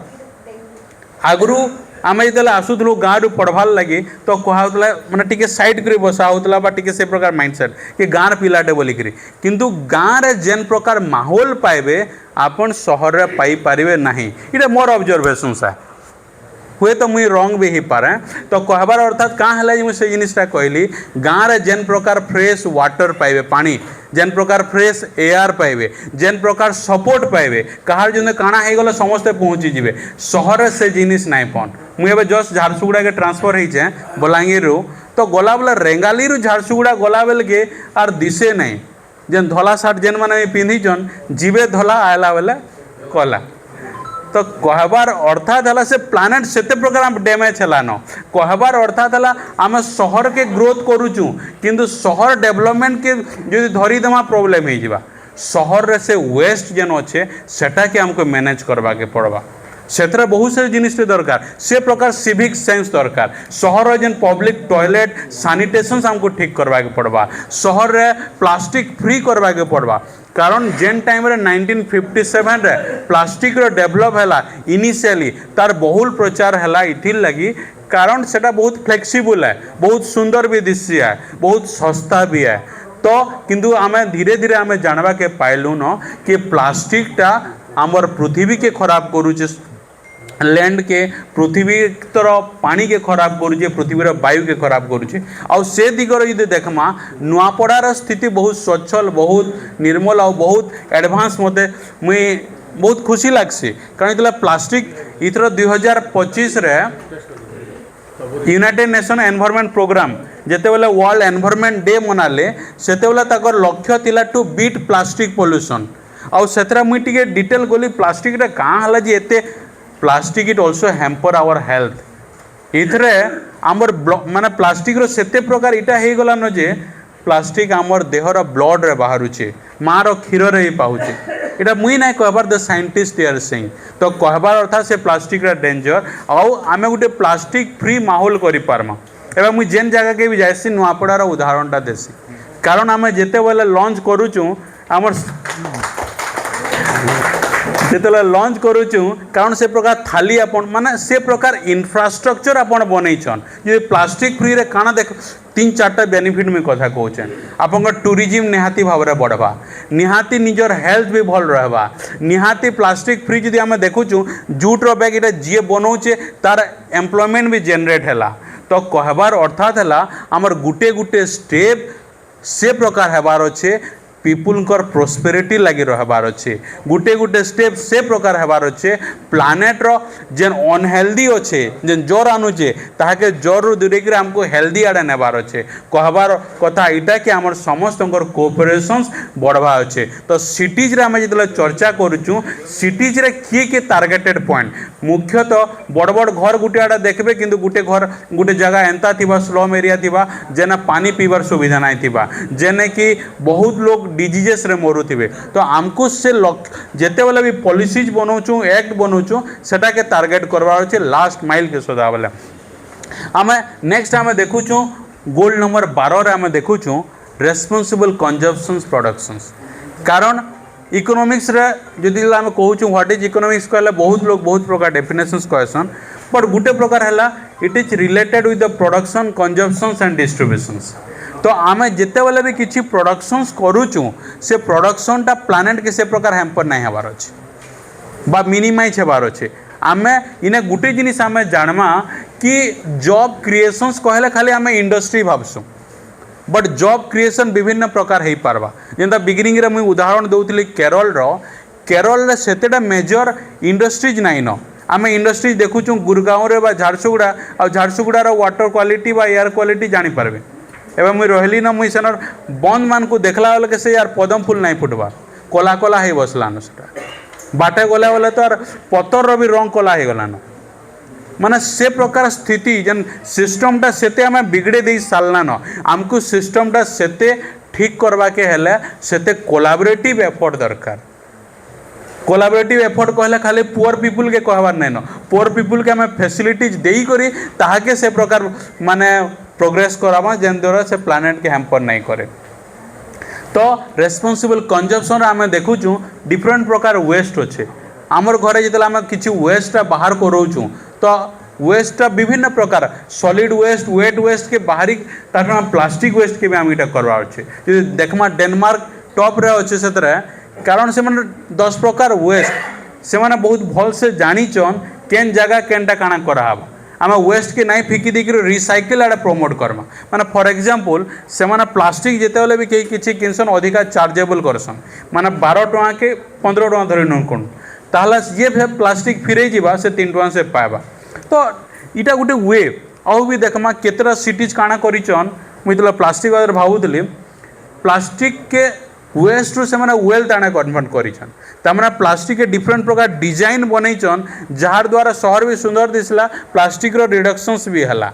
आगु आम जो आसूलू गाँव पढ़वार लगे तो कहला मैंने टी सैड कर बसा होता टी से प्रकार माइंडसेट कि गाँव पिलाटे बोलिक किंतु गाँव में जेन प्रकार माहौल पाइबे आपन सहर रे पाई पारिबे नहीं इटा मोर ऑब्जर्वेशन है हुए तो मुई रंग भी ही पारे तो कहबार अर्थात कहाँ है मुझे जिनटा कहली गाँव में जेन प्रकार फ्रेश वाटर पाइबे पानी जेन प्रकार फ्रेश एयर पाइबे जेन प्रकार सपोर्ट पाइबे कहार जो काଣା हो गले समस्ते पहुँची जीवे सहर से जिनिस नाई पन मुझे जस्ट झारसुगुड़ा के ट्रांसफर होचे बलांगीर तो गला बेले रेंगाली झारसुगुड़ा गला बेल के आर दिशे नहीं जेन धला सार्ट जेन मैंने पिंधिचन जीवे धला आयला बेले कला तो कहबार अर्थात है से प्लानेट से प्रकार डैमेज है कहबार अर्थात है आम सहर के ग्रोथ करुचु किंतु सहर डेवलपमेंट के जो धरीदेमा प्रोब्लेम हो सहर रे से वेस्ट जेन अच्छे सेटा के हमको मैनेज करवा के पड़वा से बहुत सारे जिनिस दरकार से प्रकार सिविक सेंस दरकार सहर जेन पब्लिक टॉयलेट सैनिटेशन हमको ठीक करवा के पड़वा सहर रे प्लास्टिक फ्री करवा के पड़वा कारण जेन टाइम रे 1957 रे प्लास्टिक रो डेवलप हैला इनिशियली तार बहुल प्रचार हैला इथिर लगी कारण सेटा बहुत फ्लेक्सिबल है बहुत सुंदर भी दिसी है बहुत सस्ता भी है तो किंतु आमे धीरे धीरे आमे जानवा के पाइलु न कि प्लास्टिक टा आमर पृथ्वी के खराब करूचे लैंड के पृथ्वी तर पानी के खराब करुचे पृथ्वीर वायु के खराब करुचे आउ से दिगर यदि देखमा नुआपड़ार स्थिति बहुत स्वच्छल बहुत निर्मल और बहुत एडवांस मते मुई बहुत खुशी लागसी कारण इतला प्लास्टिक इथर 2025 रे यूनाइटेड नेशन एनवायरनमेंट प्रोग्राम जेते बेले वर्ल्ड एनवायरनमेंट डे मनाले सेते बेले ताकर लक्ष्य थिला टू बीट प्लास्टिक पोल्यूशन आउ सेतरा मुई टिके डिटेल गोली प्लास्टिक रे का हला जे एते plastic it also hamper our health इथरे आमर माने प्लास्टिक रो सेते प्रकार इटा हे गला न जे प्लास्टिक आमर देहर ब्लड रे बाहरुचे मार क्षीर रे ही पाउचे इटा मुई ना कहबार the scientist they are saying तो कहबार अर्थात से प्लास्टिक रे डेंजर आउ आमे गुटे प्लास्टिक फ्री माहौल करि पारमा एबे मुई जेन जगह के भी जायसी नुआपड़ार उदाहरणटा देसी कारण आमे जेते बेले लॉन्च करूचु आमर जिते लॉन्च करूँ कारण से प्रकार थाली आपण माने से प्रकार इंफ्रास्ट्रक्चर आपण बनईछन जे प्लास्टिक फ्री रे काना देख 3-4टा बेनिफिट में कथा कहूँ आपण टूरिज्म निहाती भाव में बढ़वा निहाती निजर हेल्थ भी भल रहबा निहाती प्लास्टिक फ्री जदि आम देखुँ जूट रो बैग इटा जी बनाऊे तार एम्प्लॉयमेंट भी जेनरेट है तो कहबार अर्थात है आमर गुटे गुटे स्टेप से प्रकार हेबार अच्छे पीपुलकर प्रोस्पेरिटी लगी रहबार अच्छे गुटे गुटे स्टेप से प्रकार हेबार अच्छे प्लानेट रो जेन अनहेल्दी अच्छे जेन ज्वर आनुचे ताके ज्वर रु दूरे के हमको हेल्दी आड़े नेबार अच्छे कहबार कथा इटा कि आमर समस्त कोऑपरेशंस बढ़वा अच्छे तो सिटीज रे आमे जितले चर्चा करूचु सिटीज रे किए टार्गेटेड पॉइंट मुख्यतः बड़ बड़ घर गुटे आड़े देखबे किंतु गुटे घर गुटे जगह एंता थिबा स्लम एरिया थिबा जेना पानी पीबार सुविधा नहीं थिबा जेने कि बहुत लोग डिजीजेस रे मरुथिबे तो आमको से जेते बेले भी पॉलिसीज बनाऊँ एक्ट बनाऊँ सेटा के टार्गेट करवार अच्छे लास्ट माइल के सदा बेले आमे नेक्स्ट आमे देखुचु गोल नंबर 12 रे आमे देखुचु रेस्पॉन्सिबल कंजम्पशन प्रोडक्शंस कारण इकोनॉमिक्स रे जदि आमे कहूँ व्हाट इज इकोनॉमिक्स कहले बहुत लोग बहुत प्रकार डेफिनेशंस कहसन बट गुटे प्रकार है it is related with the production consumptions and distributions तो आमे जिते बेले भी किसी प्रोडक्शंस करूचु से प्रोडक्शनटा प्लानेट के से प्रकार हैम्पर नहीं हबार अच्छे बा मिनिमाइज हबार अच्छे आमे इने गुटे जिनिस आमे जानमा कि जॉब क्रिएशंस कहले खाली आमे इंडस्ट्री भाबसु बट जॉब क्रिएशन विभिन्न प्रकार हो पारबा जेंता बिगिनिंग रे मुई उदाहरण दउतली केरल रे सेतेटा मेजर इंडस्ट्रीज नाइन न आमे इंडस्ट्रीज देखुचु गुरगांव रे बा झारसुगुड़ा आ झारसुगुड़ार वाटर क्वालिटी बा एयर क्वालिटी जानी पारबे एवं मुई रहली न मुई सेनर बंद मान को देखला बेले के से यार पदम फूल नहीं फुटवा कला कला हो बसलान सेटा बाटे गला बेले तो यार पतर भी रंग कला हो गलान माने से प्रकार स्थिति जेन सिस्टमटा सेते आमे बिगड़े दे सालना न आमको सिस्टमटा सेते ठीक करवा के हेले सेते कोलाबोरेटिव एफर्ट दरकार कोलाबोरेटिव एफर्ट कहले खाली पुअर पीपुल के कहबार नहीं न पुअर पीपुल के आमे फैसिलिटीज देई करी ताहाके से प्रकार माने प्रोग्रेस करामा जेन द्वारा से प्लानेट के हैम्पर नहीं करे तो रेस्पॉन्सिबल कंजम्पशन आमे देखुचु डिफरेंट प्रकार वेस्ट अच्छे आमर घरे जितला आमे किछि वेस्ट बाहर करोचु तो वेस्ट विभिन्न प्रकार सॉलिड वेस्ट वेट वेस्ट के बाहरी तार प्लास्टिक वेस्ट के भी आम इटा करवा अच्छे देखमा डेनमार्क टॉप रे अच्छे से कारण से माने 10 प्रकार वेस्ट से माने बहुत भल से जानीचन केन जगह केनटा काना कराबा आम वेस्ट के नहीं फिकी देकर रिसाइकल आड़े प्रमोट करमा माने फॉर एग्जांपल से माने प्लास्टिक जेते बेले भी कई किछि किनसन अधिका चार्जेबल करसन माने 12 टका के 15 टका धरि न कोन ताहला ये प्लास्टिक फिरे जीवा से 3 टका से पाएबा तो इटा गोटे वे आउ भी देखमा केतरा सिटीज काना करिचन मुई तला प्लास्टिक वाले भावुतली प्लास्टिक के वेस्ट रू से वेल्थ आने कन्वर्ट करिछन तमना प्लास्टिक के डिफरेंट प्रकार डिजाइन बनैछन जार द्वारा शहर भी सुंदर दिसला प्लास्टिक रो रिडक्शंस भी हला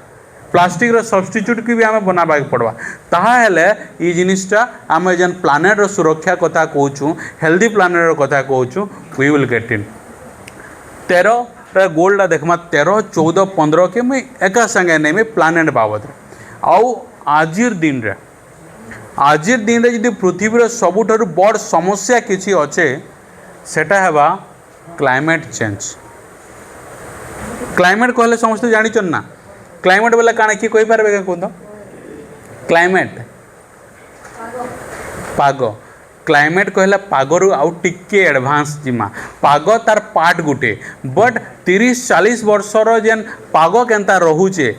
प्लास्टिक रो सब्स्टिट्यूट की भी आम बनाबा पड़वा ताहेले ई जिनिसटा आम जेन प्लानेट रो सुरक्षा कथा कहूँ हेल्दी प्लानेट रो कथा कहूँ वी विल गेट इन 13 गोल्डा देखमा 13 14 15 के मुई एका संगे नेमी प्लानेट बाबद आउ आजिर दिन रे यदि पृथ्वीर सबुठारु बड़ समस्या किसी अच्छे सेटा हेबा क्लाइमेट चेंज क्लाइमेट कहले समस्त जानिछन ना क्लाइमेट बोले काना कि कहि पारबे का कोन क्लाइमेट पाग क्लाइमेट कहला पागरु आउ टिके एडवांस जिमा पाग तार पार्ट गुटे बट 30-40 वर्षर जेन पाग केनता रहुचे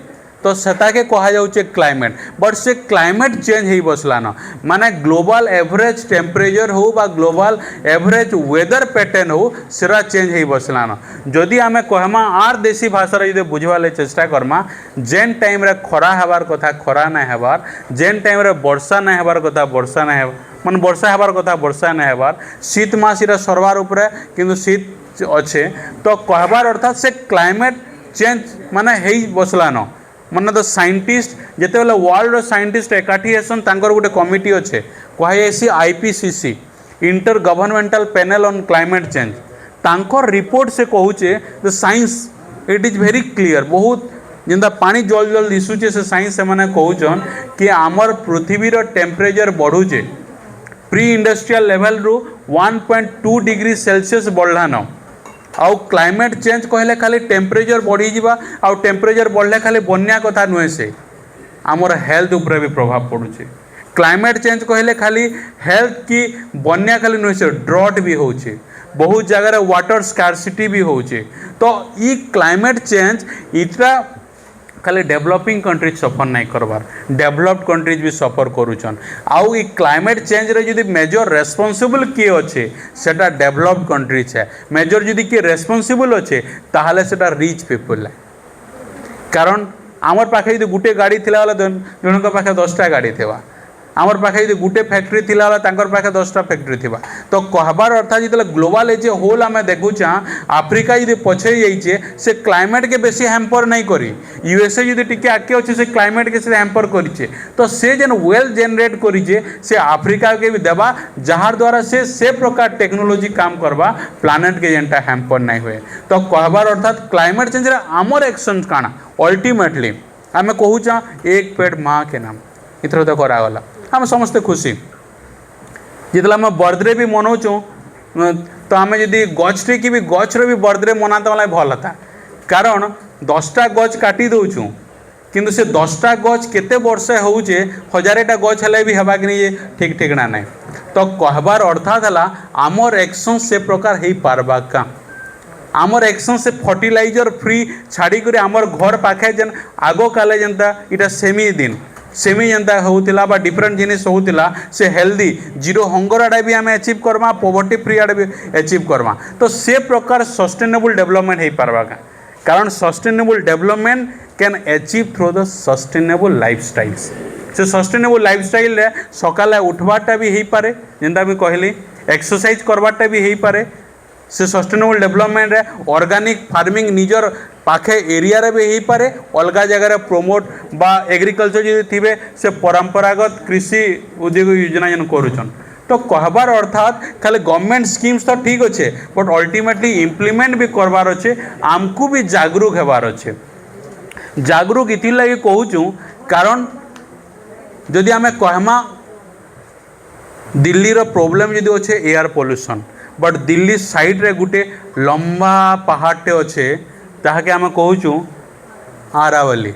तो सेटाके कहा जाउचे क्लाइमेट बट से क्लाइमेट चेंज हो बसलान माने ग्लोबल एवरेज टेम्परेचर हो बा ग्लोबल एवरेज वेदर पैटर्न हो सेरा चेंज हो बसलान जदि आमे कहमा आर देसी भाषा यदि बुझवाले चेष्टा करमा जेन टाइम रे खरा हेबार कथा खरा ना हेबार जेन टाइम रे वर्षा ना हेबार कथा वर्षा ना हेबार माने वर्षा हेबार कथा वर्षा ना हेबार शीत मास इरा सरवार उपरे किंतु शीत अच्छे तो कहबार अर्थात से क्लाइमेट चेंज माने हेई बसलान मन तो साइंटिस्ट जिते बेले वर्ल्ड साइंटिस्ट एकाठी हेसन तांकर गोटे कमिटी अच्छे कहुसी IPCC inter governmental panel on climate change तांकर रिपोर्ट से कहूचे the science it is very clear बहुत जिंदा पानी जल जल दिशुचे से साइंस से माने कहूचन कि आमर पृथ्वीर टेम्परेचर बढ़ुचे प्री इंडस्ट्रियल लेवल रु 1.2 डिग्री सेल्सियस बढ़लान आउ क्लाइमेट चेंज कहले खाली टेम्परेचर बढ़ी जीवा आउ टेम्परेचर बढ़ले खाली बन्या कथा नुहे से आमर हेल्थ उपरे भी प्रभाव पड़ुचे क्लाइमेट चेंज कहले खाली हेल्थ की बन्या खाली नुहे से ड्रॉट भी होचे बहुत जगह वाटर स्कार्सिटी भी होचे तो ई क्लाइमेट चेंज इतना खाली डेवलपिंग कंट्रीज सफर नहीं करवार डेवलप्ड कंट्रीज भी सफर करुचन आउ ई क्लाइमेट चेंज रे जदि मेजर रेस्पॉन्सिबल किए अच्छे सेटा डेवलप्ड कंट्रीज है मेजर जदि किए रेस्पॉन्सिबल अच्छे ताहले सेटा रिच पीपल है कारण आमर पाखे यदि गुटे गाड़ी थिला वाला जनक पाखे 10टा गाड़ी थिबा आमर पाखे यदि गुटे फैक्ट्री थिला वाला तांकर पाखे 10टा फैक्ट्री थिबा तो कहबार अर्थात जितले ग्लोबल एज ए होल आमे देखुचा आफ्रिका यदि पछे जाइछे से क्लाइमेट के बेसी हैम्पर नहीं करी USA यदि टिके आके अच्छे से क्लाइमेट के से हैम्पर करिछे तो से जेन वेल जनरेट करिछे से आफ्रिका के भी देबा जहार द्वारा से प्रकार टेक्नोलॉजी काम करबा प्लानेट के जेनटा हैम्पर नहीं हुए तो कहबार अर्थात क्लाइमेट चेंज रे आमर एक्शन काना अल्टीमेटली आमे कहूचा एक पेड़ माँ के नाम इथर तो करागला आम समस्ते खुशी जितला आम बर्थडे भी मनाऊँ तो आम जदि गछटे कि भी गछर भी बर्थडे मनाते वाला भल था कारण 10टा गछ काटी दौचु किंतु से 10टा गछ केते वर्षे होचे 1000टा गछ हेले भी हेबा कि नहीं ठीक ठिकना नहीं तो कहबार अर्थात है आमर एक्शन से प्रकार हो पारबा का आमर एक्शन से फर्टिलाइजर फ्री छाड़ी कर आमर घर पाखे जेन आगो काले जनता इटा सेमी जनता होतिला बा डिफरेंट जिनिस होतिला से हेल्दी जीरो हंगर आड़े भी आम अचीव करमा पॉवर्टी फ्री आड़े भी अचीव करमा तो से प्रकार सस्टेनेबल डेवलपमेंट हो पारबा का कारण sustainable development can achieve through the sustainable lifestyles से सस्टेनेबल लाइफस्टाइल रे सकाले उठवाटा भी हो पारे जेंता भी कहली एक्सरसाइज करवाटा भी हो पारे से सस्टेनेबल डेवलपमेंट रे ऑर्गेनिक फार्मिंग निजर पाखे एरिया रे भी हो पारे अलग जगह प्रमोट बा एग्रीकल्चर जो थे से परंपरागत कृषि उद्योग योजना जन करुचन तो कहबार अर्थात खाली गवर्नमेंट स्कीम्स तो ठीक अच्छे बट अल्टीमेटली इम्प्लीमेंट भी करवार अच्छे आमको भी जागरूक होबार अच्छे जागरूक इति लगी कहूँ कारण जदि आम कहमा दिल्ली रो प्रॉब्लम जदि अच्छे air pollution but Delhi side रे गुटे लंबा पहाड़टे अच्छे ताके आम कहूँ आरावली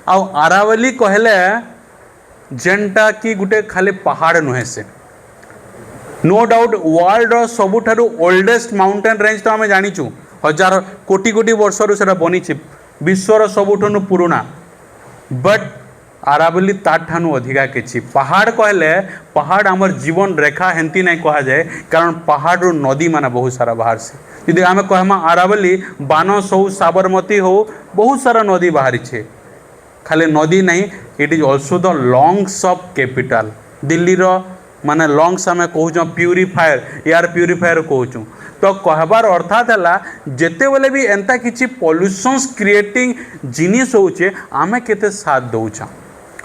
आउ आरावली कहले जेनटा कि गुटे खाली पहाड़ नुहे से नो डाउट वर्ल्ड सबुठारु ओल्डेस्ट माउंटेन रेंज तो आम जानीचु हजार कोटी कोटी वर्षर से बनी विश्वर सबुठनु पुराना बट आरावली ताठानु अधिका किछि पहाड़ कहले पहाड़ आमर जीवन रेखा हेंती नहीं कहा जाए कारण पहाड़ रू नदी माने बहुत सारा बाहर से यदि आम कहमा आरावली बानस हो साबरमती हो बहुत सारा नदी बाहरी छे खाली नदी नहीं it is also the lungs of capital Delhi रो माने लंग्स आम कहूँ प्यूरीफायर एयर प्यूरीफायर कहूँ। तो कहबार अर्थात है जिते बेले भी एंता किसी पॉल्यूशंस क्रिएटिंग जिनिस होचे आमे केते साथ दौचा।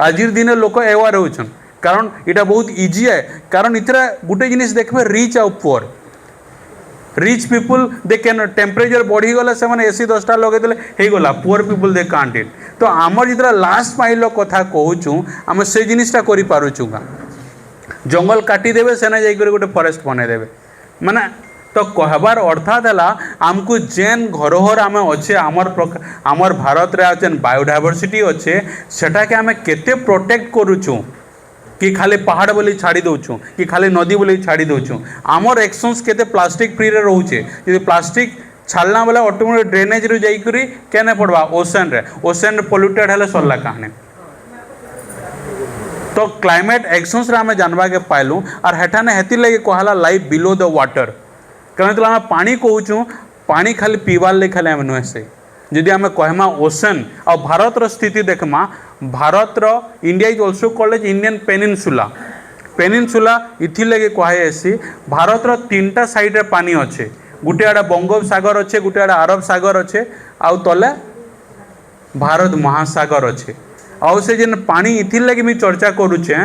आज दिन लोक एवार होचन कारण इटा बहुत इजी है कारण इतरा गोटे जिनिस देखबे रिच आउ poor. Rich people they can temperature बढ़ी गला से माने एसी 10टा लगे देले हे गला poor people they can't it. तो आमर जितरा लास्ट माइल कथा कहूँ आम से जिनिसटा करि पारुछु का जंगल काटी देबे सेना जाई करे गोटे फॉरेस्ट बने देबे माने। तो कहबार अर्थात है आमको जेन घरोहर आम अच्छे आमर भारत रे जेन बायोडायवर्सिटी अच्छे सेटा के आम केते प्रोटेक्ट करूछु कि खाली पहाड़ बोली छाड़ी दौचु कि खाली नदी बोली छाड़ी दौचु। आमर एक्शंस केते प्लास्टिक फ्री रे रोचे यदि प्लास्टिक छाड़ना बेले ऑटोमेटिक ड्रेनेज रू जाइकरी केने पड़वा ओशन रे पोल्यूटेड हेले सरला कहानी। तो क्लाइमेट एक्शंस रे आम जानवा के पाइलु और हेठाने हेती लगे कहला लाइफ बिलो द वाटर कारण आम पानी कहूँ पानी खाली पीवार ले खाली आम नुहे से जदि आम कहमा ओशन आ भारत रो स्थिति देखमा भारत रो India is also called Indian peninsula इथि लगे कहुसी भारत रो 3टा साइड रे पानी अच्छे गोटे आड़े बंगोपसागर अच्छे गोटे आड़े अरब सागर अच्छे आउ तले भारत महासागर अच्छे। आउ से जेन पानी इथि लगे भी चर्चा करुचे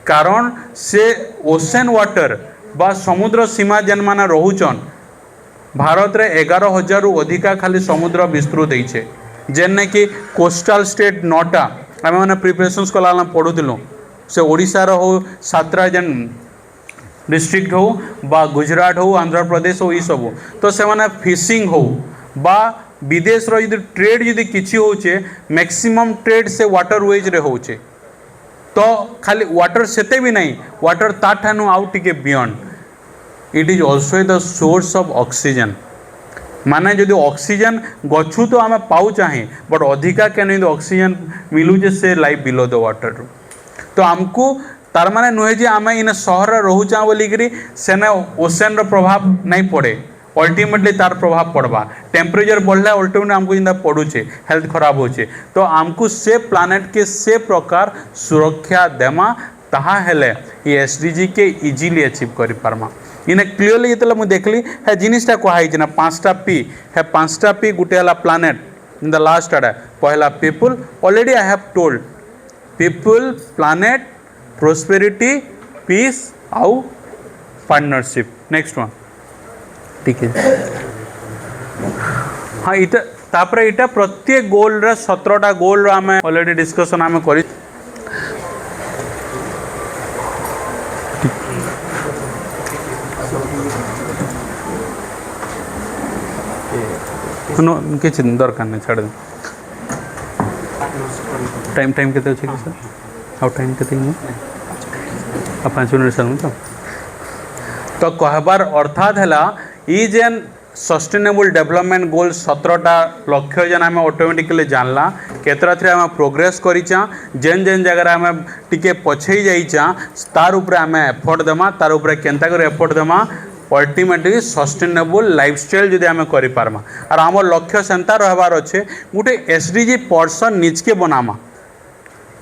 कारण से ओशन वाटर बा समुद्र सीमा जेन माने रोचन भारत रे 11,000 रु अधिका खाली समुद्र विस्तृत होइछे जेने कि कोस्टल स्टेट 9टा आम मैंने प्रिपरेशंस कला पढ़ुलु से ओडिशा रो हो 7टा जेन डिस्ट्रिक्ट हो बा गुजरात हो आंध्र प्रदेश हो ये सब तो से माने फिशिंग हो बा विदेश रो यदि ट्रेड यदि किछि होचे मैक्सिमम ट्रेड से वाटरवेज रे होचे। तो खाली वाटर सेते भी नहीं वाटर ताठानु आउ टिके beyond it is also the source of oxygen माने जदि ऑक्सीजन गछु तो आम पाऊ चाहे बट अधिका कैन ऑक्सीजन मिलूचे से लाइफ बिलो द वाटर रू। तो आमको तार माने नुहे जे आम इन सहर रोचा बोलिकी सेने ओशन रो प्रभाव नहीं पड़े अल्टीमेटली तार प्रभाव पड़वा टेम्परेचर बढ़ला अल्टीमेटली आमको जिंदा पड़ुचे हेल्थ खराब होचे। तो आमको से प्लानेट के से प्रकार सुरक्षा देमा ताहा हेले ये SDG के इजीली अचीव करि पारमा। इने क्लियरली जेतले मु देखली है जिनिसटा कहै छै ना 5टा P है 5टा P गुटे हला प्लानेट इन द लास्ट आडा पहला people already I have told people planet prosperity peace आउ पार्टनरशिप नेक्स्ट वन ठीक है। हाँ इटा तापरे इटा प्रत्येक गोल रे 17टा गोल रो आमे ऑलरेडी डिस्कशन आमे करी किसी दरकार नहीं छाड़ टाइम टाइम केते अछि सर आउ टाइम केते 5 मिनट सर तो कहबार अर्थात है ई जेन सस्टेनेबल डेवलपमेंट गोल 17टा लक्ष्य जेन आम ऑटोमेटिकली जानला केतरा थ्रे आम प्रोग्रेस करिचा जेन जेन जगह आम टिके पछई जाइचा तार ऊपर आम एफर्ट देमा तार ऊपर केनता कर एफर्ट देमा अल्टीमेटली सस्टेनेबल लाइफस्टाइल जदि आम करि पारमा और आम लक्ष्य सेंता रहबार अच्छे गोटे SDG पर्सन निजके बनामा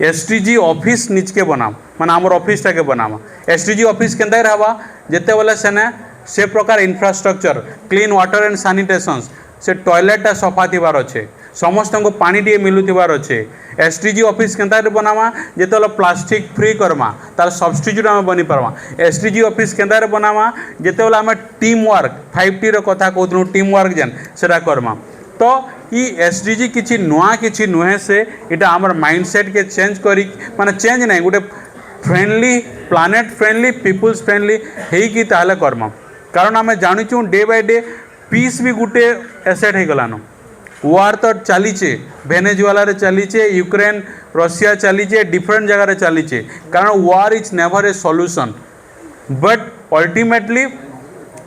SDG ऑफिस निजके बनाम माने आमर ऑफिसटा के बनामा SDG ऑफिस केनता रहबा जेते बेले सेने से प्रकार infrastructure clean water and sanitation से टॉयलेटा सफा थिबार अच्छे समस्त को पानी टे मिलुथिबार अच्छे SDG ऑफिस केनता बनामा जेते प्लास्टिक फ्री करमा तार सब्स्टिट्यूट आम बनी पारमा SDG ऑफिस केनता बनामा जेते बेले आम टीम वर्क 5T रो कथा कहथु टीम वर्क जेन सेटा करमा। तो ई SDG किछि नुआ किछि नुहे से इटा आमर माइंडसेट के चेंज करी माने चेंज नहीं गोटे friendly planet friendly peoples friendly हेकी ताले करमा कारण आम जानुचु डे बाय डे पीस भी गोटे एसेट हो गलान वार तो चलीचे वेनेजुएला रे चलीचे यूक्रेन रशिया चलीचे डिफरेंट जगह चलीचे कारण वार is never a solution but ultimately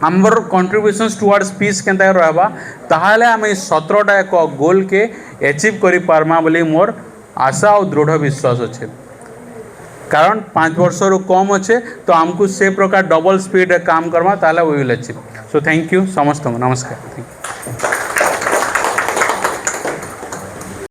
आमर कंट्रीब्यूशंस टुवर्ड्स पीस केनता रहबा ताहाले आम 17टा एक गोल के अचीव करि पारमा बोली मोर आशा और दृढ़ विश्वास अच्छे कारण 5 वर्ष रु कम अच्छे तो आमको से प्रकार डबल स्पीड काम करवा ताला we will achieve. So thank you समस्त नमस्कार।